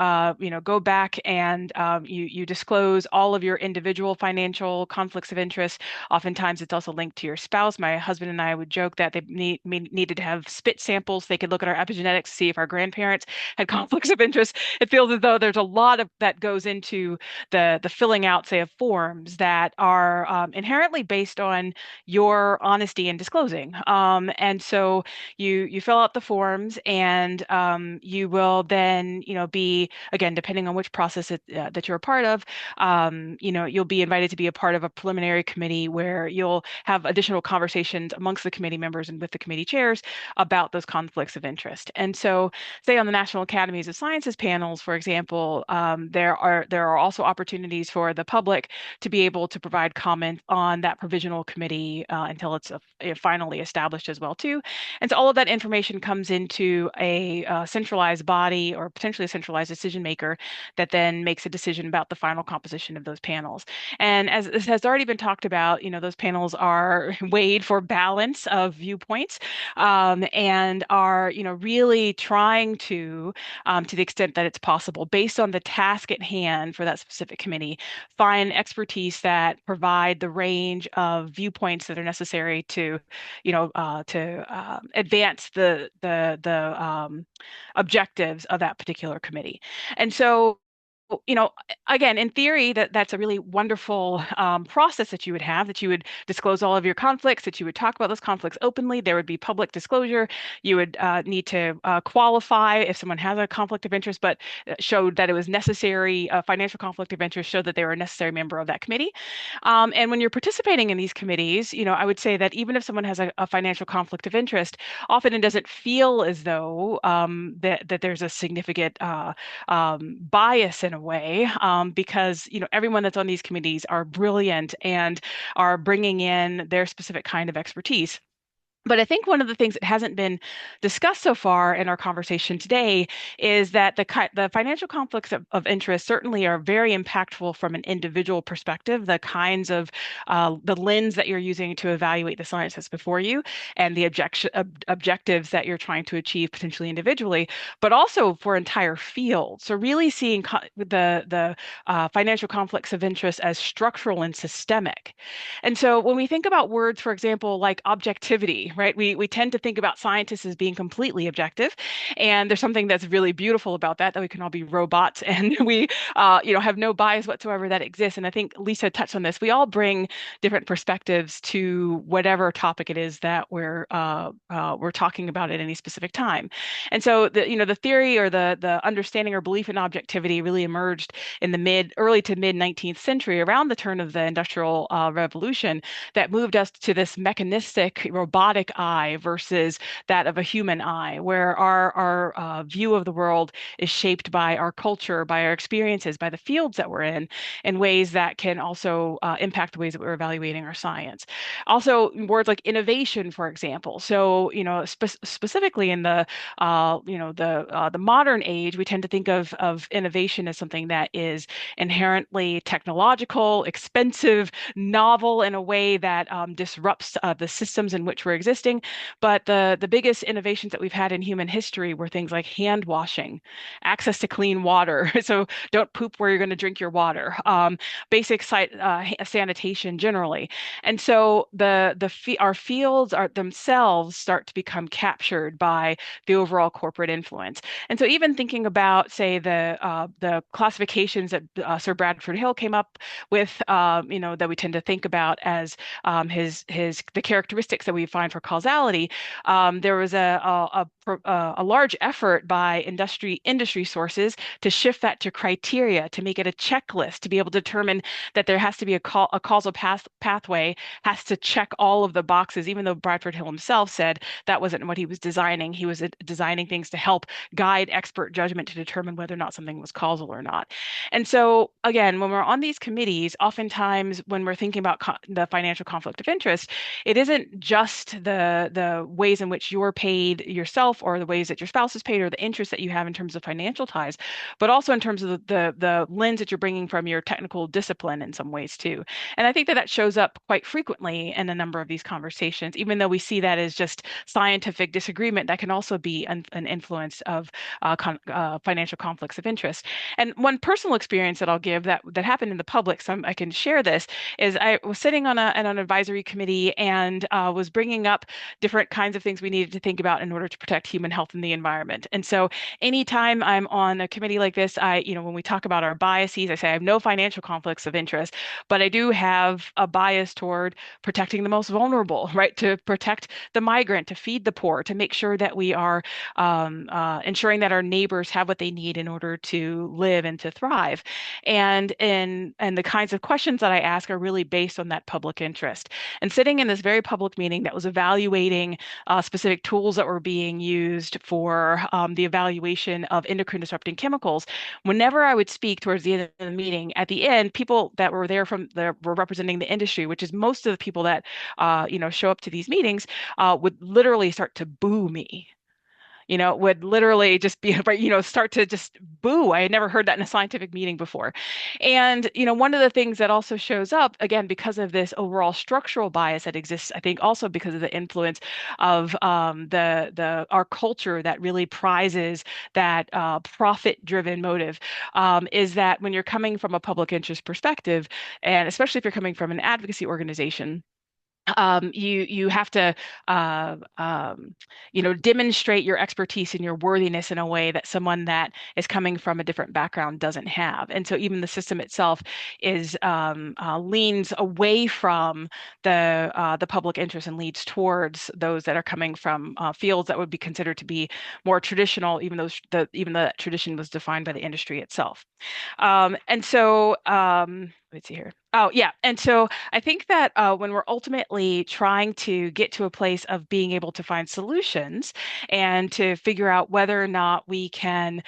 go back and you disclose all of your individual financial conflicts of interest. Oftentimes it's also linked to your spouse. My husband and I would joke that they needed to have spit samples. They could look at our epigenetics, see if our grandparents had conflicts of interest. It feels as though there's a lot of that goes into the filling out, say, of forms that are inherently based on your honesty and disclosing. And so you fill out the forms, and you will then be, again, depending on which process that you're a part of, you'll be invited to be a part of a preliminary committee where you'll have additional conversations amongst the committee members and with the committee chairs about those conflicts of interest. And so, say on the National Academies of Sciences panels, for example, there are also opportunities for the public to be able to provide comment on that provisional committee until it's finally established as well too. And so all of that information comes into a centralized body or potentially a centralized decision maker that then makes a decision about the final composition of those panels. And as has already been talked about, those panels are weighed for balance of viewpoints, and are, really trying to the extent that it's possible, based on the task at hand for that specific committee, find expertise that provide the range of viewpoints that are necessary to, advance the objectives of that particular committee. And so, again, in theory, that's a really wonderful process that you would have, that you would disclose all of your conflicts, that you would talk about those conflicts openly. There would be public disclosure. You would need to qualify if someone has a conflict of interest, but showed that it was necessary, a financial conflict of interest, showed that they were a necessary member of that committee. And when you're participating in these committees, I would say that even if someone has a financial conflict of interest, often it doesn't feel as though that there's a significant bias in a way, because everyone that's on these committees are brilliant and are bringing in their specific kind of expertise. But I think one of the things that hasn't been discussed so far in our conversation today is that the financial conflicts of interest certainly are very impactful from an individual perspective, the kinds of the lens that you're using to evaluate the science that's before you and the objectives that you're trying to achieve potentially individually, but also for entire fields. So really seeing the financial conflicts of interest as structural and systemic. And so when we think about words, for example, like objectivity, right? We tend to think about scientists as being completely objective, and there's something that's really beautiful about that we can all be robots and we have no bias whatsoever that exists. And I think Lisa touched on this. We all bring different perspectives to whatever topic it is that we're talking about at any specific time. And so the theory or the understanding or belief in objectivity really emerged in the early to mid 19th century, around the turn of the Industrial Revolution, that moved us to this mechanistic, robotic eye versus that of a human eye, where our view of the world is shaped by our culture, by our experiences, by the fields that we're in ways that can also impact the ways that we're evaluating our science. Also, words like innovation, for example. So, specifically in the modern age, we tend to think of innovation as something that is inherently technological, expensive, novel in a way that disrupts the systems in which we're existing. But the biggest innovations that we've had in human history were things like hand washing, access to clean water. So don't poop where you're going to drink your water, basic sanitation generally. And so our fields themselves start to become captured by the overall corporate influence. And so even thinking about, say, the classifications that Sir Bradford Hill came up with, that we tend to think about as the characteristics that we find for causality. There was a large effort by industry sources to shift that to criteria, to make it a checklist, to be able to determine that there has to be a causal pathway, has to check all of the boxes, even though Bradford Hill himself said that wasn't what he was designing. He was designing things to help guide expert judgment to determine whether or not something was causal or not. And so, again, when we're on these committees, oftentimes when we're thinking about the financial conflict of interest, it isn't just the ways in which you're paid yourself, or the ways that your spouse is paid, or the interest that you have in terms of financial ties, but also in terms of the lens that you're bringing from your technical discipline in some ways too. And I think that shows up quite frequently in a number of these conversations, even though we see that as just scientific disagreement, that can also be an influence of financial conflicts of interest. And one personal experience that I'll give that happened in the public, so I can share this, is I was sitting on an advisory committee and was bringing up up different kinds of things we needed to think about in order to protect human health and the environment. And so anytime I'm on a committee like this, when we talk about our biases, I say I have no financial conflicts of interest, but I do have a bias toward protecting the most vulnerable, right? To protect the migrant, to feed the poor, to make sure that we are ensuring that our neighbors have what they need in order to live and to thrive. And the kinds of questions that I ask are really based on that public interest. And sitting in this very public meeting that was evaluating specific tools that were being used for the evaluation of endocrine disrupting chemicals, whenever I would speak towards the end of the meeting, at the end, people that were there were representing the industry, which is most of the people that show up to these meetings, would literally start to boo me. Would literally just be, start to just boo. I had never heard that in a scientific meeting before. And, one of the things that also shows up, again, because of this overall structural bias that exists, I think also because of the influence of our culture that really prizes that profit-driven motive, is that when you're coming from a public interest perspective, and especially if you're coming from an advocacy organization, you have to demonstrate your expertise and your worthiness in a way that someone that is coming from a different background doesn't have. And so even the system itself is leans away from the public interest and leads towards those that are coming from fields that would be considered to be more traditional, even though that tradition was defined by the industry itself. Let's see here. Oh, yeah. And so I think that when we're ultimately trying to get to a place of being able to find solutions and to figure out whether or not we can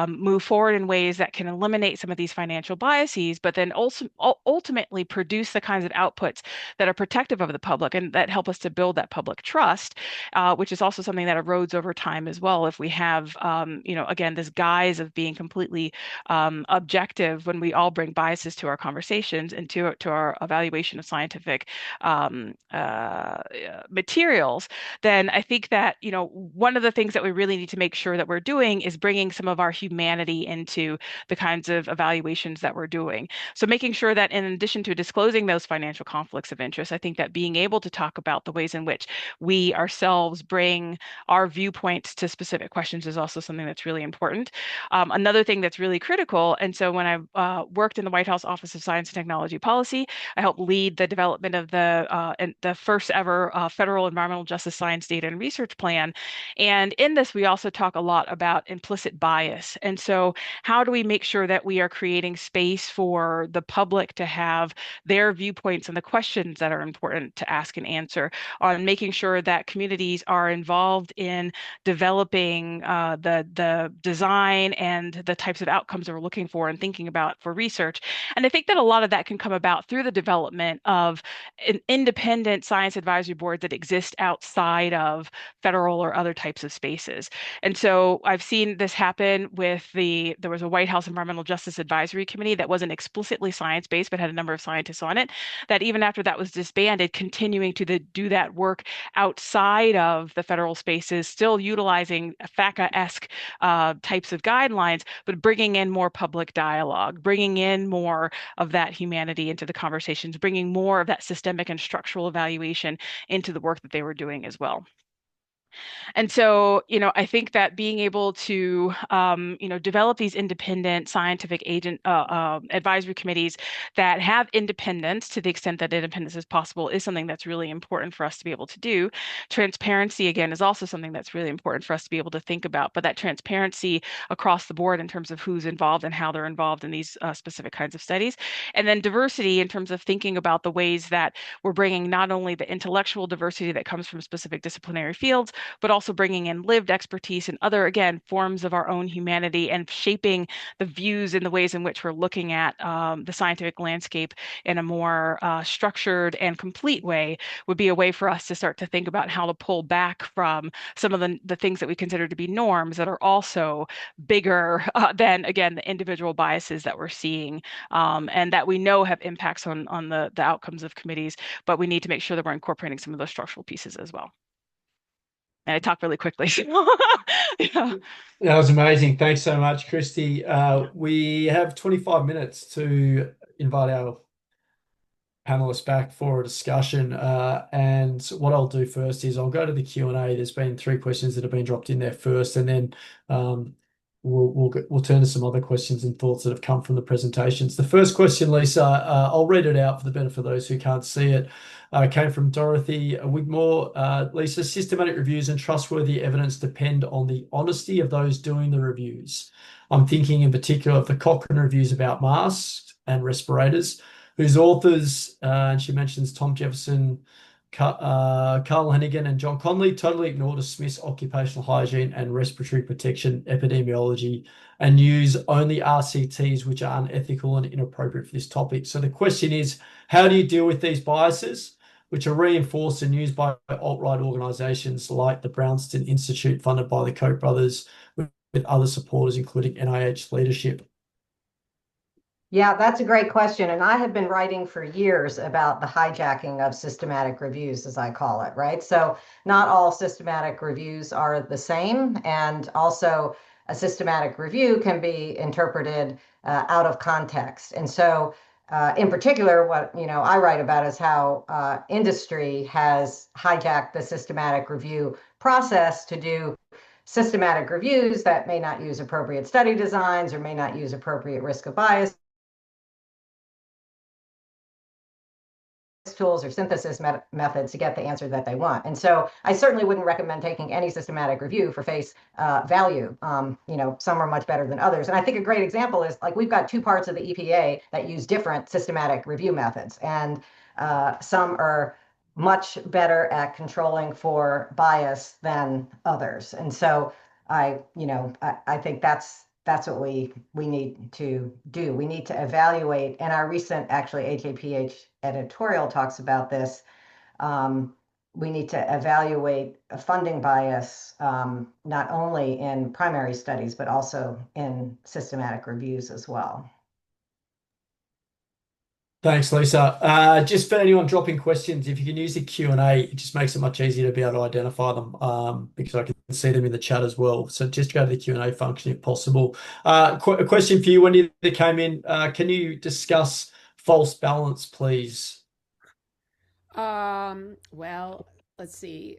move forward in ways that can eliminate some of these financial biases, but then also ultimately produce the kinds of outputs that are protective of the public and that help us to build that public trust, which is also something that erodes over time as well. If we have, again, this guise of being completely objective when we all bring biases to our conversations and to our evaluation of scientific materials, then I think that, one of the things that we really need to make sure that we're doing is bringing some of our humanity into the kinds of evaluations that we're doing. So making sure that in addition to disclosing those financial conflicts of interest, I think that being able to talk about the ways in which we ourselves bring our viewpoints to specific questions is also something that's really important. Another thing that's really critical, and so when I worked in the White House Office of Science and Technology Policy, I helped lead the development of the first ever federal environmental justice science data and research plan. And in this, we also talk a lot about implicit bias. And so how do we make sure that we are creating space for the public to have their viewpoints and the questions that are important to ask and answer, on making sure that communities are involved in developing the design and the types of outcomes that we're looking for and thinking about for research. And I think that a lot of that can come about through the development of an independent science advisory board that exists outside of federal or other types of spaces. And so I've seen this happen there was a White House Environmental Justice Advisory Committee that wasn't explicitly science-based, but had a number of scientists on it, that even after that was disbanded, continuing to do that work outside of the federal spaces, still utilizing FACA-esque types of guidelines, but bringing in more public dialogue, bringing in more of that humanity into the conversations, bringing more of that systemic and structural evaluation into the work that they were doing as well. And so, I think that being able to, develop these independent scientific advisory committees that have independence to the extent that independence is possible is something that's really important for us to be able to do. Transparency, again, is also something that's really important for us to be able to think about, but that transparency across the board in terms of who's involved and how they're involved in these specific kinds of studies. And then diversity in terms of thinking about the ways that we're bringing not only the intellectual diversity that comes from specific disciplinary fields, but also bringing in lived expertise and other, again, forms of our own humanity and shaping the views and the ways in which we're looking at the scientific landscape in a more structured and complete way would be a way for us to start to think about how to pull back from some of the things that we consider to be norms that are also bigger than, again, the individual biases that we're seeing and that we know have impacts on the outcomes of committees, but we need to make sure that we're incorporating some of those structural pieces as well. And I talk really quickly. Yeah. That was amazing. Thanks so much, Kristi. We have 25 minutes to invite our panelists back for a discussion. And what I'll do first is I'll go to the Q&A. There's been 3 questions that have been dropped in there first, and then we'll turn to some other questions and thoughts that have come from the presentations. The first question, Lisa, I'll read it out for the benefit of those who can't see it. Came from Dorothy Wigmore. Lisa, systematic reviews and trustworthy evidence depend on the honesty of those doing the reviews. I'm thinking in particular of the Cochrane reviews about masks and respirators, whose authors, and she mentions Tom Jefferson, Carl Hennigan, and John Conley, totally ignored or dismiss occupational hygiene and respiratory protection epidemiology and use only RCTs, which are unethical and inappropriate for this topic. So the question is, how do you deal with these biases, which are reinforced and used by alt-right organisations like the Brownston Institute, funded by the Koch brothers, with other supporters, including NIH leadership? Yeah, that's a great question. And I have been writing for years about the hijacking of systematic reviews, as I call it, right? So not all systematic reviews are the same. And also a systematic review can be interpreted out of context. And so in particular, what I write about is how industry has hijacked the systematic review process to do systematic reviews that may not use appropriate study designs or may not use appropriate risk of bias tools or synthesis methods to get the answer that they want. And so I certainly wouldn't recommend taking any systematic review for face value. Some are much better than others. And I think a great example is, like, we've got 2 parts of the EPA that use different systematic review methods. And some are much better at controlling for bias than others. And so I think that's what we need to do. We need to evaluate, and our recent actually AJPH editorial talks about this. We need to evaluate a funding bias, not only in primary studies, but also in systematic reviews as well. Thanks, Lisa. Just for anyone dropping questions, if you can use the Q&A, it just makes it much easier to be able to identify them, because I can see them in the chat as well. So just go to the Q&A function if possible. A question for you, Wendy, that came in. Can you discuss false balance, please? Well, let's see.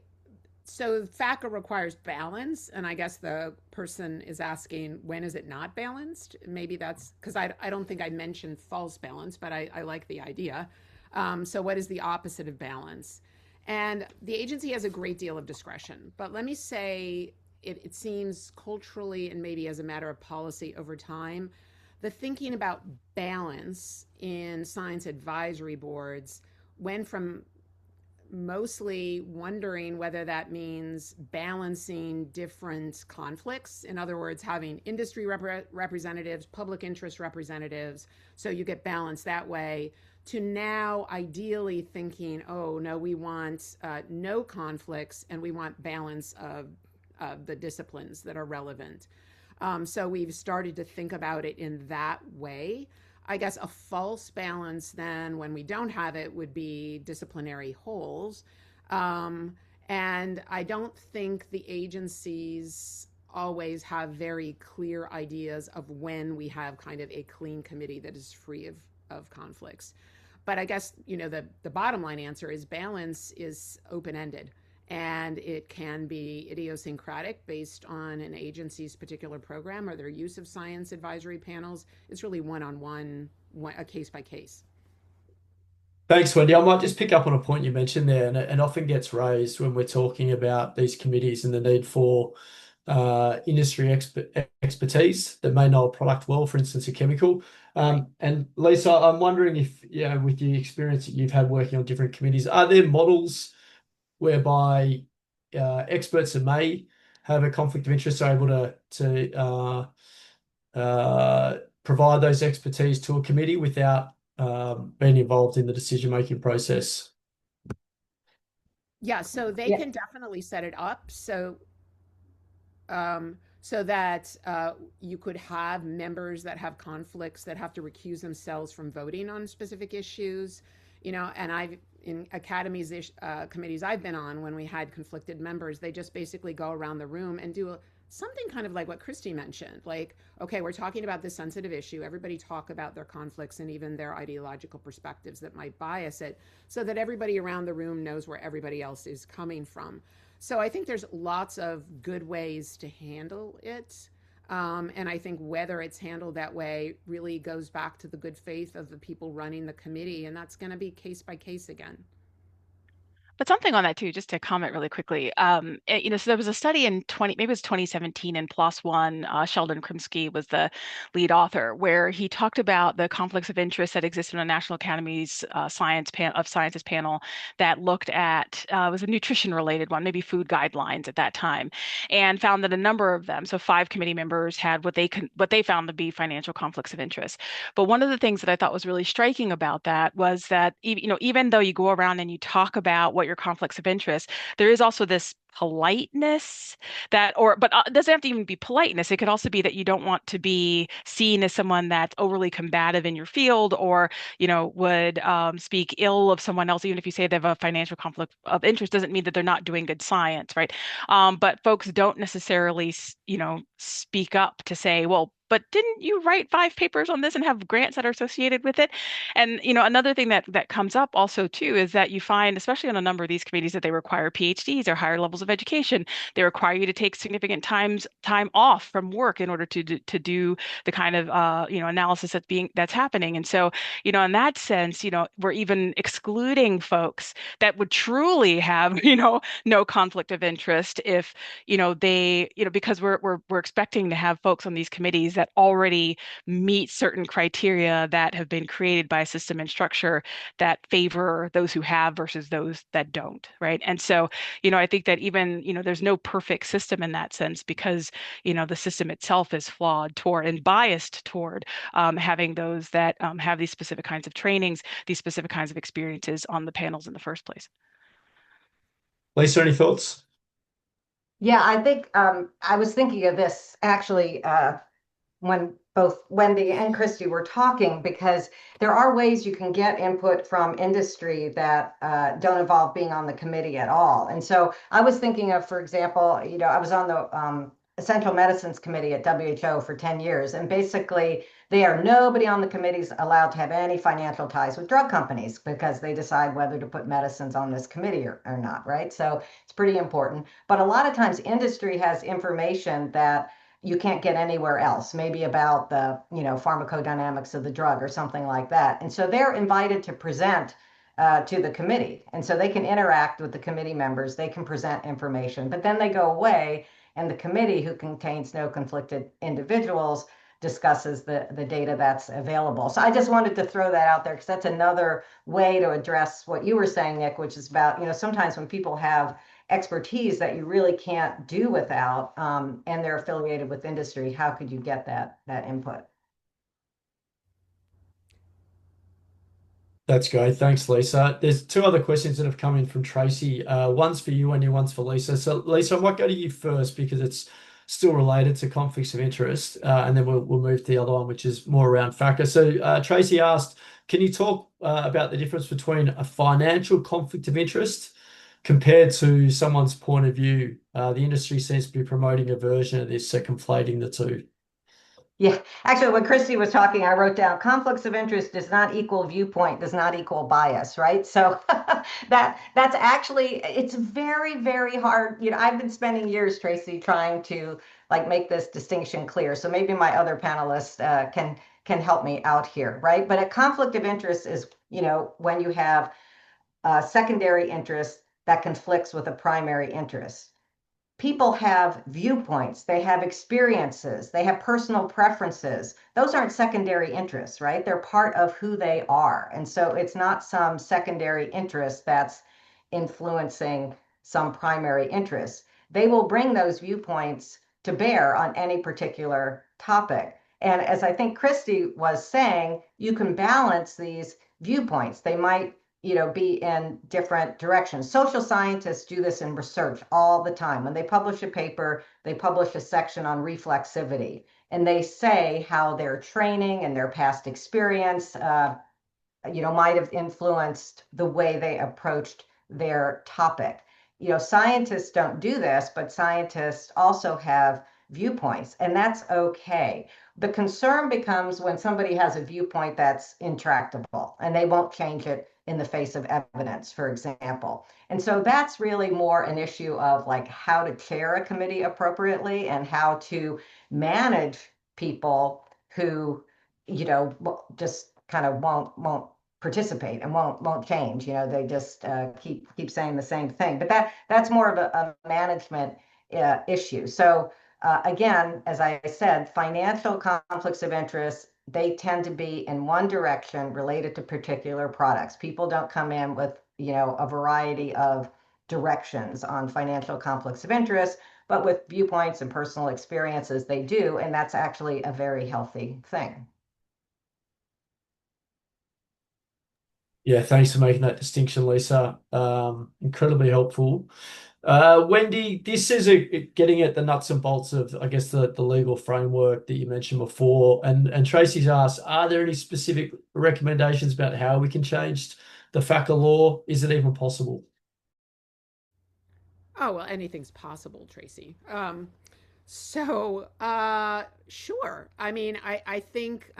So FACA requires balance, and I guess the person is asking, when is it not balanced? Maybe that's because I don't think I mentioned false balance, but I like the idea. So what is the opposite of balance? And the agency has a great deal of discretion, but let me say it seems culturally and maybe as a matter of policy over time, the thinking about balance in science advisory boards went from mostly wondering whether that means balancing different conflicts. In other words, having industry representatives, public interest representatives, so you get balance that way, to now ideally thinking, oh, no, we want no conflicts and we want balance of the disciplines that are relevant. So we've started to think about it in that way. I guess a false balance then, when we don't have it, would be disciplinary holes. And I don't think the agencies always have very clear ideas of when we have kind of a clean committee that is free of conflicts. But I guess, the bottom line answer is balance is open-ended. And it can be idiosyncratic based on an agency's particular program or their use of science advisory panels. It's really one-on-one, a case by case. Thanks, Wendy. I might just pick up on a point you mentioned there, and it often gets raised when we're talking about these committees and the need for industry expertise that may know a product well, for instance, a chemical. And Lisa, I'm wondering if, with the experience that you've had working on different committees, are there models whereby experts that may have a conflict of interest are able to provide those expertise to a committee without being involved in the decision-making process? Yeah, so they can definitely set it up so that you could have members that have conflicts that have to recuse themselves from voting on specific issues, and in committees I've been on, when we had conflicted members, they just basically go around the room and do something kind of like what Kristi mentioned, like, okay, we're talking about this sensitive issue. Everybody talk about their conflicts and even their ideological perspectives that might bias it, so that everybody around the room knows where everybody else is coming from. So I think there's lots of good ways to handle it. And I think whether it's handled that way really goes back to the good faith of the people running the committee. And that's going to be case by case again. But something on that too, just to comment really quickly. So there was a study in maybe it was 2017 in PLOS One. Sheldon Krimsky was the lead author, where he talked about the conflicts of interest that exist in the National Academy's Sciences panel that looked at it was a nutrition related one, maybe food guidelines at that time, and found that a number of them, so 5 committee members, had what they found to be financial conflicts of interest. But one of the things that I thought was really striking about that was that even though you go around and you talk about what your conflicts of interest, there is also this politeness but it doesn't have to even be politeness. It could also be that you don't want to be seen as someone that's overly combative in your field, or would speak ill of someone else. Even if you say they have a financial conflict of interest, doesn't mean that they're not doing good science, right? But folks don't necessarily speak up to say, well, but didn't you write 5 papers on this and have grants that are associated with it? And another thing that comes up also too is that you find, especially on a number of these committees, that they require PhDs or higher levels of education. They require you to take significant time off from work in order to do the kind of analysis that's happening. And so in that sense, we're even excluding folks that would truly have no conflict of interest if they because we're expecting to have folks on these committees that already meet certain criteria that have been created by a system and structure that favor those who have versus those that don't, right? And so I think that even there's no perfect system in that sense, because the system itself is flawed toward and biased toward having those that have these specific kinds of trainings, these specific kinds of experiences on the panels in the first place. Lisa, any thoughts? Yeah, I think I was thinking of this actually when both Wendy and Kristi were talking, because there are ways you can get input from industry that don't involve being on the committee at all. And so I was thinking of, for example, I was on the Essential Medicines Committee at WHO for 10 years, and basically nobody on the committee's allowed to have any financial ties with drug companies, because they decide whether to put medicines on this committee or not, right? So it's pretty important. But a lot of times industry has information that you can't get anywhere else, maybe about the pharmacodynamics of the drug or something like that. And so they're invited to present to the committee. And so they can interact with the committee members, they can present information, but then they go away, and the committee, who contains no conflicted individuals, discusses the data that's available. So I just wanted to throw that out there, because that's another way to address what you were saying, Nick, which is about, sometimes when people have expertise that you really can't do without, and they're affiliated with industry, how could you get that input? That's great. Thanks, Lisa. There's 2 other questions that have come in from Tracy. One's for you, and one's for Lisa. So, Lisa, I might go to you first because it's still related to conflicts of interest, and then we'll move to the other one, which is more around FACA. So, Tracy asked, can you talk about the difference between a financial conflict of interest compared to someone's point of view? The industry seems to be promoting a version of this, conflating the two. Yeah, actually, when Kristi was talking, I wrote down conflicts of interest does not equal viewpoint, does not equal bias, right? So that's actually, it's very, very hard. I've been spending years, Tracy, trying to make this distinction clear. So maybe my other panelists can help me out here, right? But a conflict of interest is, when you have a secondary interest that conflicts with a primary interest. People have viewpoints, they have experiences, they have personal preferences. Those aren't secondary interests, right? They're part of who they are. And so it's not some secondary interest that's influencing some primary interest. They will bring those viewpoints to bear on any particular topic. And as I think Kristi was saying, you can balance these viewpoints. They might be in different directions. Social scientists do this in research all the time. When they publish a paper, they publish a section on reflexivity, and they say how their training and their past experience, might have influenced the way they approached their topic. Scientists don't do this, but scientists also have viewpoints, and that's okay. The concern becomes when somebody has a viewpoint that's intractable and they won't change it in the face of evidence, for example. And so that's really more an issue of like how to chair a committee appropriately and how to manage people who, just kind of won't participate and won't change. They just keep saying the same thing. But that's more of a management issue. So again, as I said, financial conflicts of interest, they tend to be in one direction related to particular products. People don't come in with, a variety of directions on financial conflicts of interest, but with viewpoints and personal experiences, they do. And that's actually a very healthy thing. Yeah, thanks for making that distinction, Lisa. Incredibly helpful. Wendy, this is getting at the nuts and bolts of, I guess, the legal framework that you mentioned before. And Tracy's asked, are there any specific recommendations about how we can change the FACA law? Is it even possible? Oh, well, anything's possible, Tracy. Sure. I mean, I think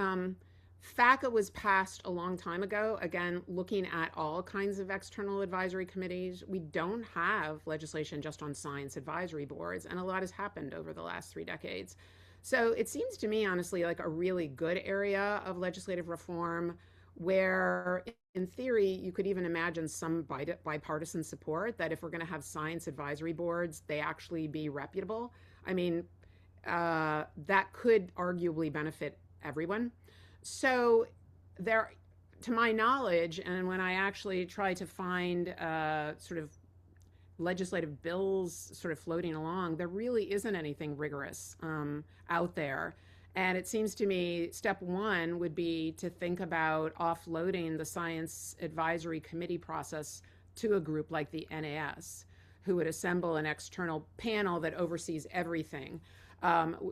FACA was passed a long time ago. Again, looking at all kinds of external advisory committees. We don't have legislation just on science advisory boards, and a lot has happened over the last 3 decades. So it seems to me, honestly, like a really good area of legislative reform where, in theory, you could even imagine some bipartisan support that if we're going to have science advisory boards, they actually be reputable. I mean, that could arguably benefit everyone. So there, to my knowledge, and when I actually try to find sort of legislative bills sort of floating along, there really isn't anything rigorous out there. And it seems to me step one would be to think about offloading the science advisory committee process to a group like the NAS, who would assemble an external panel that oversees everything.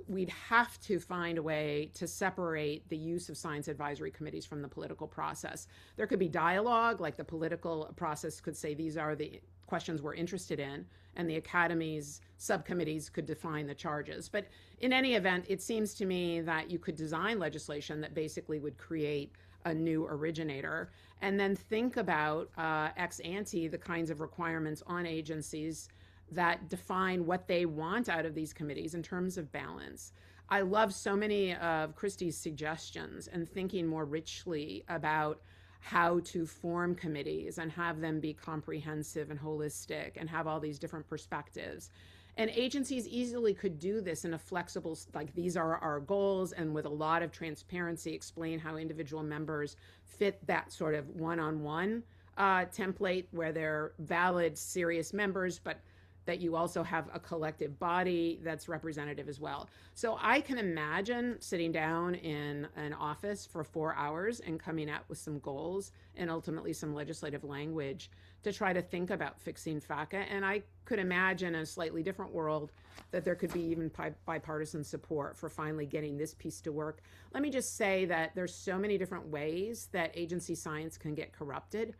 We'd have to find a way to separate the use of science advisory committees from the political process. There could be dialogue, like the political process could say these are the questions we're interested in, and the academy's subcommittees could define the charges. But in any event, it seems to me that you could design legislation that basically would create a new originator, and then think about ex ante the kinds of requirements on agencies that define what they want out of these committees in terms of balance. I love so many of Kristi's suggestions and thinking more richly about how to form committees and have them be comprehensive and holistic and have all these different perspectives. And agencies easily could do this in a flexible, like these are our goals, and with a lot of transparency, explain how individual members fit that sort of one-on-one template where they're valid, serious members, but that you also have a collective body that's representative as well. So I can imagine sitting down in an office for 4 hours and coming out with some goals and ultimately some legislative language to try to think about fixing FACA. And I could imagine in a slightly different world that there could be even bipartisan support for finally getting this piece to work. Let me just say that there's so many different ways that agency science can get corrupted.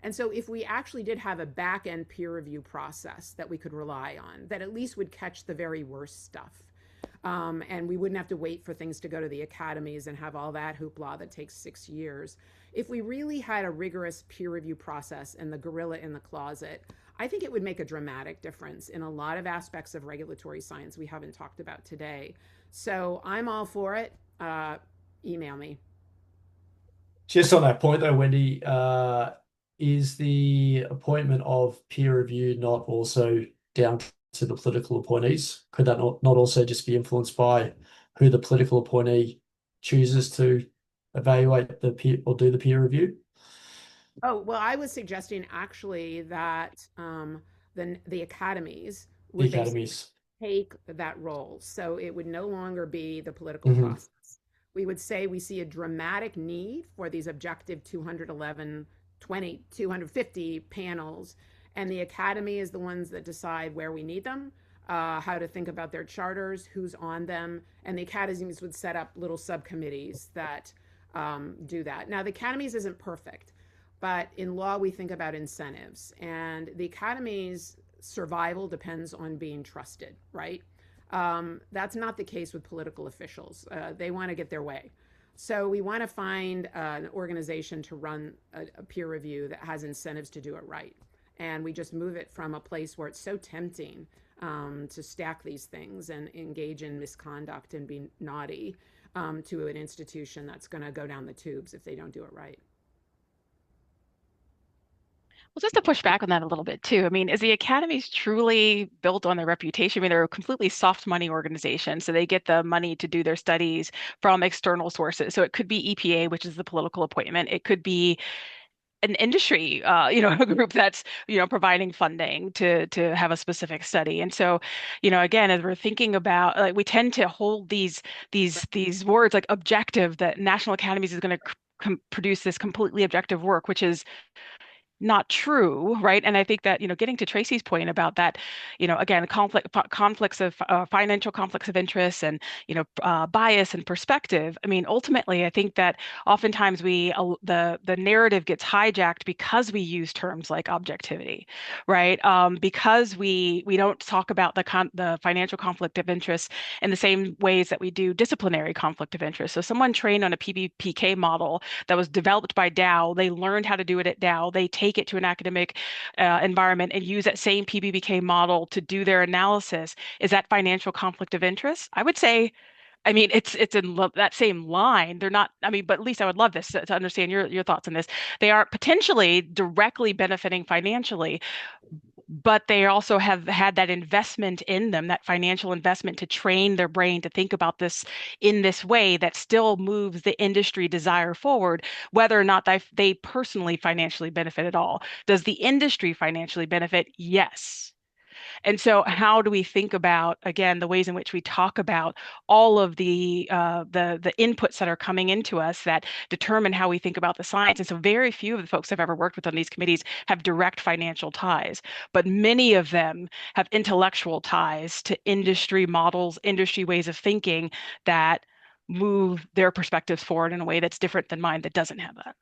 And so if we actually did have a back-end peer review process that we could rely on, that at least would catch the very worst stuff, and we wouldn't have to wait for things to go to the academies and have all that hoopla that takes 6 years. If we really had a rigorous peer review process and the gorilla in the closet, I think it would make a dramatic difference in a lot of aspects of regulatory science we haven't talked about today. So I'm all for it. Email me. Just on that point, though, Wendy, is the appointment of peer review not also down to the political appointees? Could that not also just be influenced by who the political appointee chooses to evaluate the peer or do the peer review? Oh, well, I was suggesting actually that the academies would take that role. So it would no longer be the political process. We would say we see a dramatic need for these objective 211 250 panels, and the academy is the ones that decide where we need them, how to think about their charters, who's on them, and the academies would set up little subcommittees that do that. Now, the academies isn't perfect, but in law we think about incentives, and the academy's survival depends on being trusted, right? That's not the case with political officials. They want to get their way. So we want to find an organization to run a peer review that has incentives to do it right. And we just move it from a place where it's so tempting to stack these things and engage in misconduct and be naughty to an institution that's going to go down the tubes if they don't do it right. Well, just to push back on that a little bit too, I mean, is the academies truly built on their reputation? I mean, they're a completely soft money organization, so they get the money to do their studies from external sources. So it could be EPA, which is the political appointment. It could be an industry, a group that's, providing funding to have a specific study. And so, again, as we're thinking about, like, we tend to hold these words like objective, that National Academies is going to produce this completely objective work, which is not true, right? And I think that, getting to Tracy's point about that, again, financial conflicts of interest and, bias and perspective. I mean, ultimately, I think that oftentimes the narrative gets hijacked because we use terms like objectivity, right? Because we don't talk about the financial conflict of interest in the same ways that we do disciplinary conflict of interest. So someone trained on a PBPK model that was developed by Dow, they learned how to do it at Dow, they take it to an academic environment and use that same PBPK model to do their analysis. Is that financial conflict of interest? I would say, I mean, it's in that same line. They're not, I mean, but at least I would love this to understand your thoughts on this. They are potentially directly benefiting financially, but they also have had that investment in them, that financial investment to train their brain to think about this in this way that still moves the industry desire forward, whether or not they personally financially benefit at all. Does the industry financially benefit? Yes. And so, how do we think about, again, the ways in which we talk about all of the inputs that are coming into us that determine how we think about the science? And so, very few of the folks I've ever worked with on these committees have direct financial ties, but many of them have intellectual ties to industry models, industry ways of thinking that move their perspectives forward in a way that's different than mine that doesn't have that.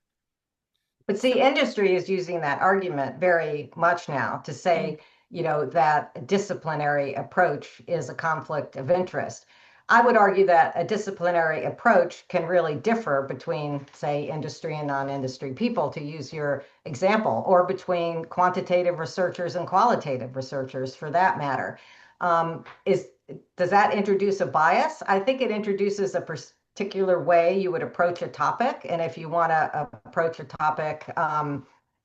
But see, industry is using that argument very much now to say, that a disciplinary approach is a conflict of interest. I would argue that a disciplinary approach can really differ between, say, industry and non-industry people, to use your example, or between quantitative researchers and qualitative researchers, for that matter. Does that introduce a bias? I think it introduces a particular way you would approach a topic. And if you want to approach a topic,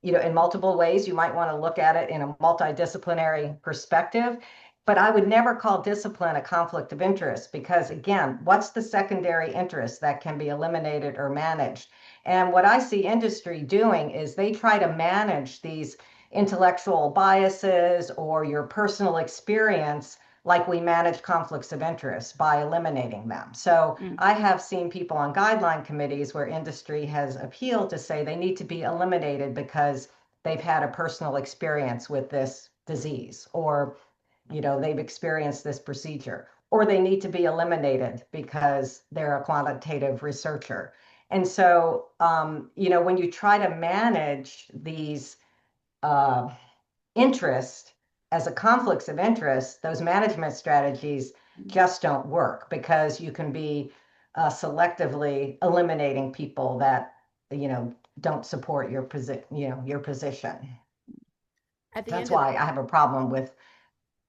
in multiple ways, you might want to look at it in a multidisciplinary perspective. But I would never call discipline a conflict of interest, because again, what's the secondary interest that can be eliminated or managed? And what I see industry doing is they try to manage these intellectual biases or your personal experience like we manage conflicts of interest, by eliminating them. So I have seen people on guideline committees where industry has appealed to say they need to be eliminated because they've had a personal experience with this disease, or they've experienced this procedure, or they need to be eliminated because they're a quantitative researcher. And so, when you try to manage these interests as a conflicts of interest, those management strategies just don't work, because you can be selectively eliminating people that don't support your position. That's why I have a problem with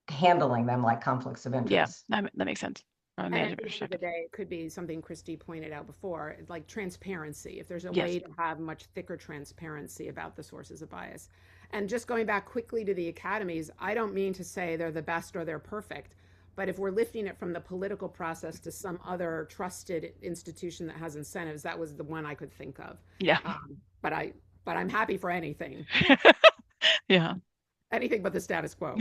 handling them like conflicts of interest. Yeah, that makes sense. And at the end of the day, it could be something Kristi pointed out before, like transparency. If there's a way to have much thicker transparency about the sources of bias. And just going back quickly to the academies, I don't mean to say they're the best or they're perfect, but if we're lifting it from the political process to some other trusted institution that has incentives, that was the one I could think of. Yeah. But I'm happy for anything. Yeah. Anything but the status quo.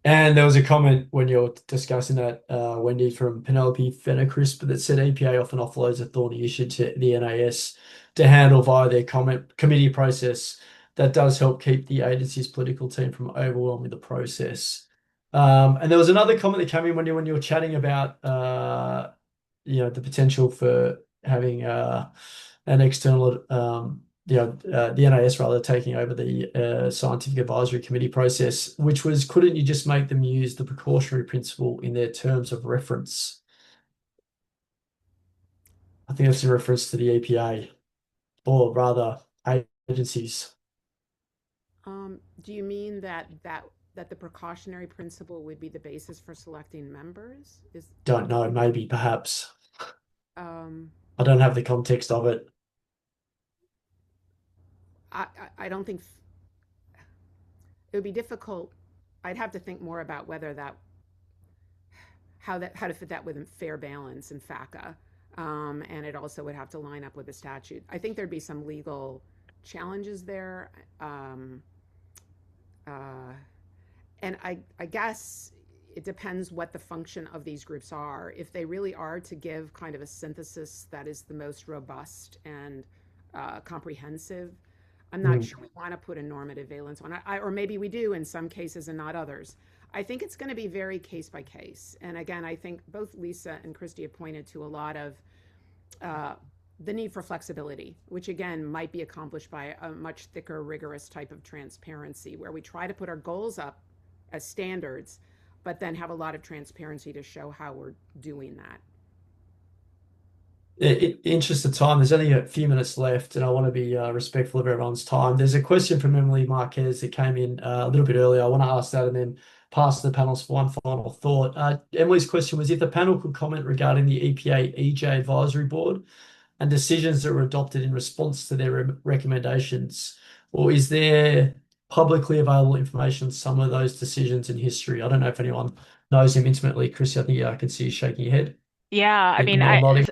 And there was a comment when you're discussing that, Wendy, from Penelope Fenner-Crisp, that said EPA often offloads a thorny issue to the NAS to handle via their committee process. That does help keep the agency's political team from overwhelming the process. And there was another comment that came in when you were chatting about the potential for having an external the NAS rather taking over the scientific advisory committee process, which was, couldn't you just make them use the precautionary principle in their terms of reference? I think that's in reference to the EPA, or rather agencies. Do you mean that the precautionary principle would be the basis for selecting members? Don't know, maybe, perhaps. Um, I don't have the context of it. I don't think it would be difficult. I'd have to think more about whether how to fit that with fair balance in FACA. And it also would have to line up with the statute. I think there'd be some legal challenges there. And I guess it depends what the function of these groups are. If they really are to give kind of a synthesis that is the most robust and comprehensive, I'm not sure we want to put a normative valence on it. Or maybe we do in some cases and not others. I think it's going to be very case by case. And again, I think both Lisa and Kristi have pointed to a lot of the need for flexibility, which again might be accomplished by a much thicker, rigorous type of transparency where we try to put our goals up as standards, but then have a lot of transparency to show how we're doing that. In interest of time, there's only a few minutes left, and I want to be respectful of everyone's time. There's a question from Emily Marquez that came in a little bit earlier. I want to ask that and then pass to the panelists for one final thought. Emily's question was if the panel could comment regarding the EPA EJ Advisory Board and decisions that were adopted in response to their recommendations, or is there publicly available information on some of those decisions in history? I don't know if anyone knows him intimately. Kristi, I think I can see you shaking your head. Yeah, I mean, Nodding.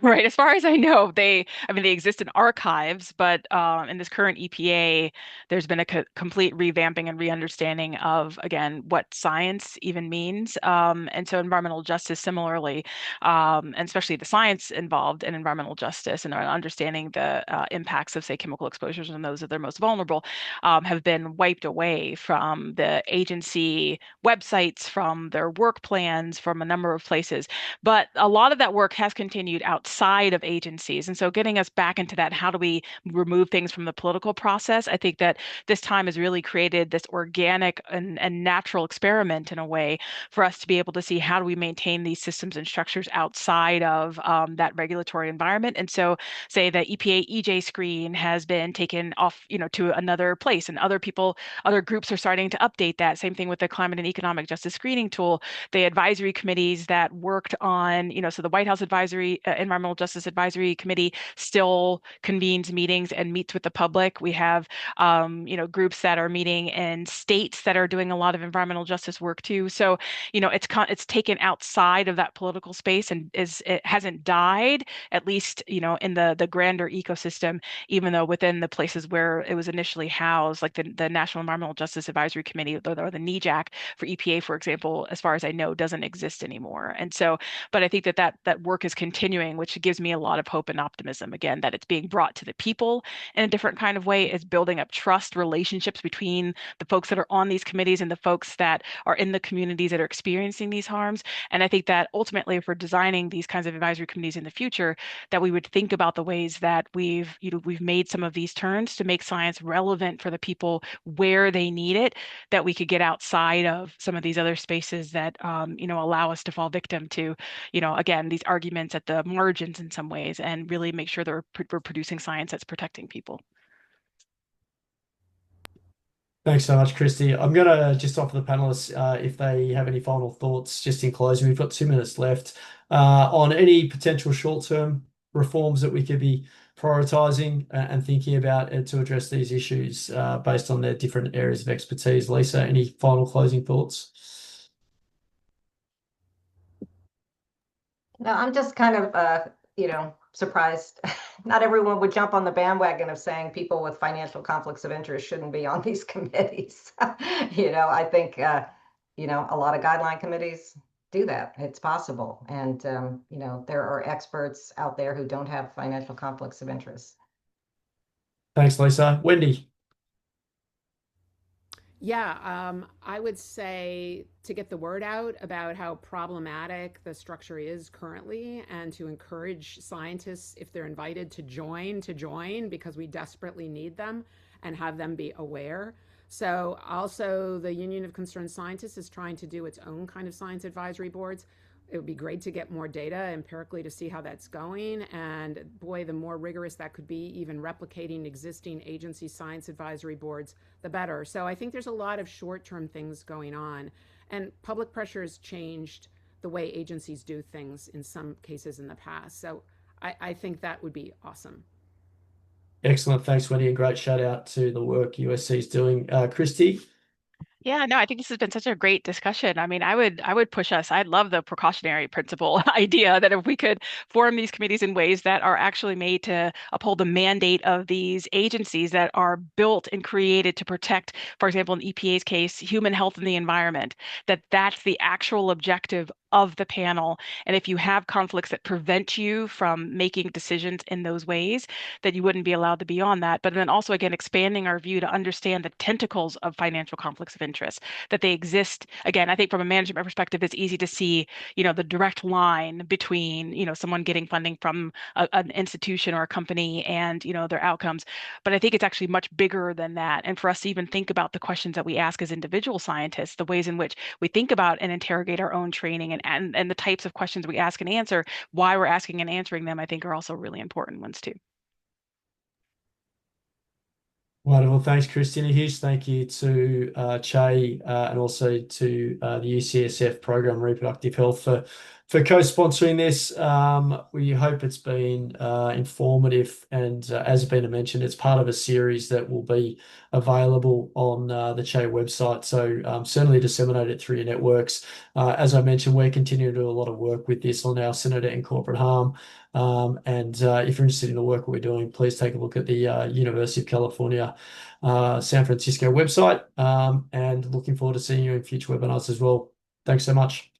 right, as far as I know, they exist in archives, but in this current EPA, there's been a complete revamping and re-understanding of, again, what science even means. And so environmental justice similarly, and especially the science involved in environmental justice and understanding the impacts of, say, chemical exposures on those that are most vulnerable, have been wiped away from the agency websites, from their work plans, from a number of places. But a lot of that work has continued outside of agencies. And so getting us back into that, how do we remove things from the political process? I think that this time has really created this organic and natural experiment in a way for us to be able to see how do we maintain these systems and structures outside of that regulatory environment. And so say the EPA EJ screen has been taken off, to another place, and other groups are starting to update that. Same thing with the climate and economic justice screening tool. The advisory committees that worked on, so the White House Environmental Justice Advisory Committee still convenes meetings and meets with the public. We have, groups that are meeting in states that are doing a lot of environmental justice work too. So, it's taken outside of that political space and it hasn't died, at least, in the grander ecosystem, even though within the places where it was initially housed, like the National Environmental Justice Advisory Committee or the NEJAC for EPA, for example, as far as I know, doesn't exist anymore. And so, but I think that work is continuing, which gives me a lot of hope and optimism, again, that it's being brought to the people in a different kind of way, is building up trust relationships between the folks that are on these committees and the folks that are in the communities that are experiencing these harms. And I think that ultimately, if we're designing these kinds of advisory committees in the future, that we would think about the ways that we've made some of these turns to make science relevant for the people where they need it, that we could get outside of some of these other spaces that allow us to fall victim to again, these arguments at the margins in some ways, and really make sure that we're producing science that's protecting people. Thanks so much, Kristi. I'm going to just offer the panelists if they have any final thoughts just in closing. We've got 2 minutes left on any potential short-term reforms that we could be prioritising and thinking about to address these issues based on their different areas of expertise. Lisa, any final closing thoughts? No, I'm just kind of, surprised. Not everyone would jump on the bandwagon of saying people with financial conflicts of interest shouldn't be on these committees. I think, a lot of guideline committees do that. It's possible. And, there are experts out there who don't have financial conflicts of interest. Thanks, Lisa. Wendy. Yeah, I would say to get the word out about how problematic the structure is currently and to encourage scientists, if they're invited to join because we desperately need them and have them be aware. So, also, the Union of Concerned Scientists is trying to do its own kind of science advisory boards. It would be great to get more data empirically to see how that's going. And boy, the more rigorous that could be, even replicating existing agency science advisory boards, the better. So I think there's a lot of short term things going on. And public pressure has changed the way agencies do things in some cases in the past. So I think that would be awesome. Excellent. Thanks, Wendy, and great shout out to the work USC is doing. Kristi? Yeah, no, I think this has been such a great discussion. I mean, I would push us. I'd love the precautionary principle idea that if we could form these committees in ways that are actually made to uphold the mandate of these agencies that are built and created to protect, for example, in EPA's case, human health and the environment, that that's the actual objective of the panel. And if you have conflicts that prevent you from making decisions in those ways, that you wouldn't be allowed to be on that. But then also, again, expanding our view to understand the tentacles of financial conflicts of interest, that they exist. Again, I think from a management perspective, it's easy to see, the direct line between, someone getting funding from an institution or a company and, their outcomes. But I think it's actually much bigger than that. And for us to even think about the questions that we ask as individual scientists, the ways in which we think about and interrogate our own training and the types of questions we ask and answer, why we're asking and answering them, I think are also really important ones too. Wonderful. Thanks, Kristi. And a huge thank you to Che and also to the UCSF program Reproductive Health for co-sponsoring this. We hope it's been informative, and as Bena mentioned, it's part of a series that will be available on the Che website. So certainly disseminate it through your networks. As I mentioned, we're continuing to do a lot of work with this on our Senator and Corporate Harm. And if you're interested in the work we're doing, please take a look at the University of California, San Francisco website. And looking forward to seeing you in future webinars as well. Thanks so much.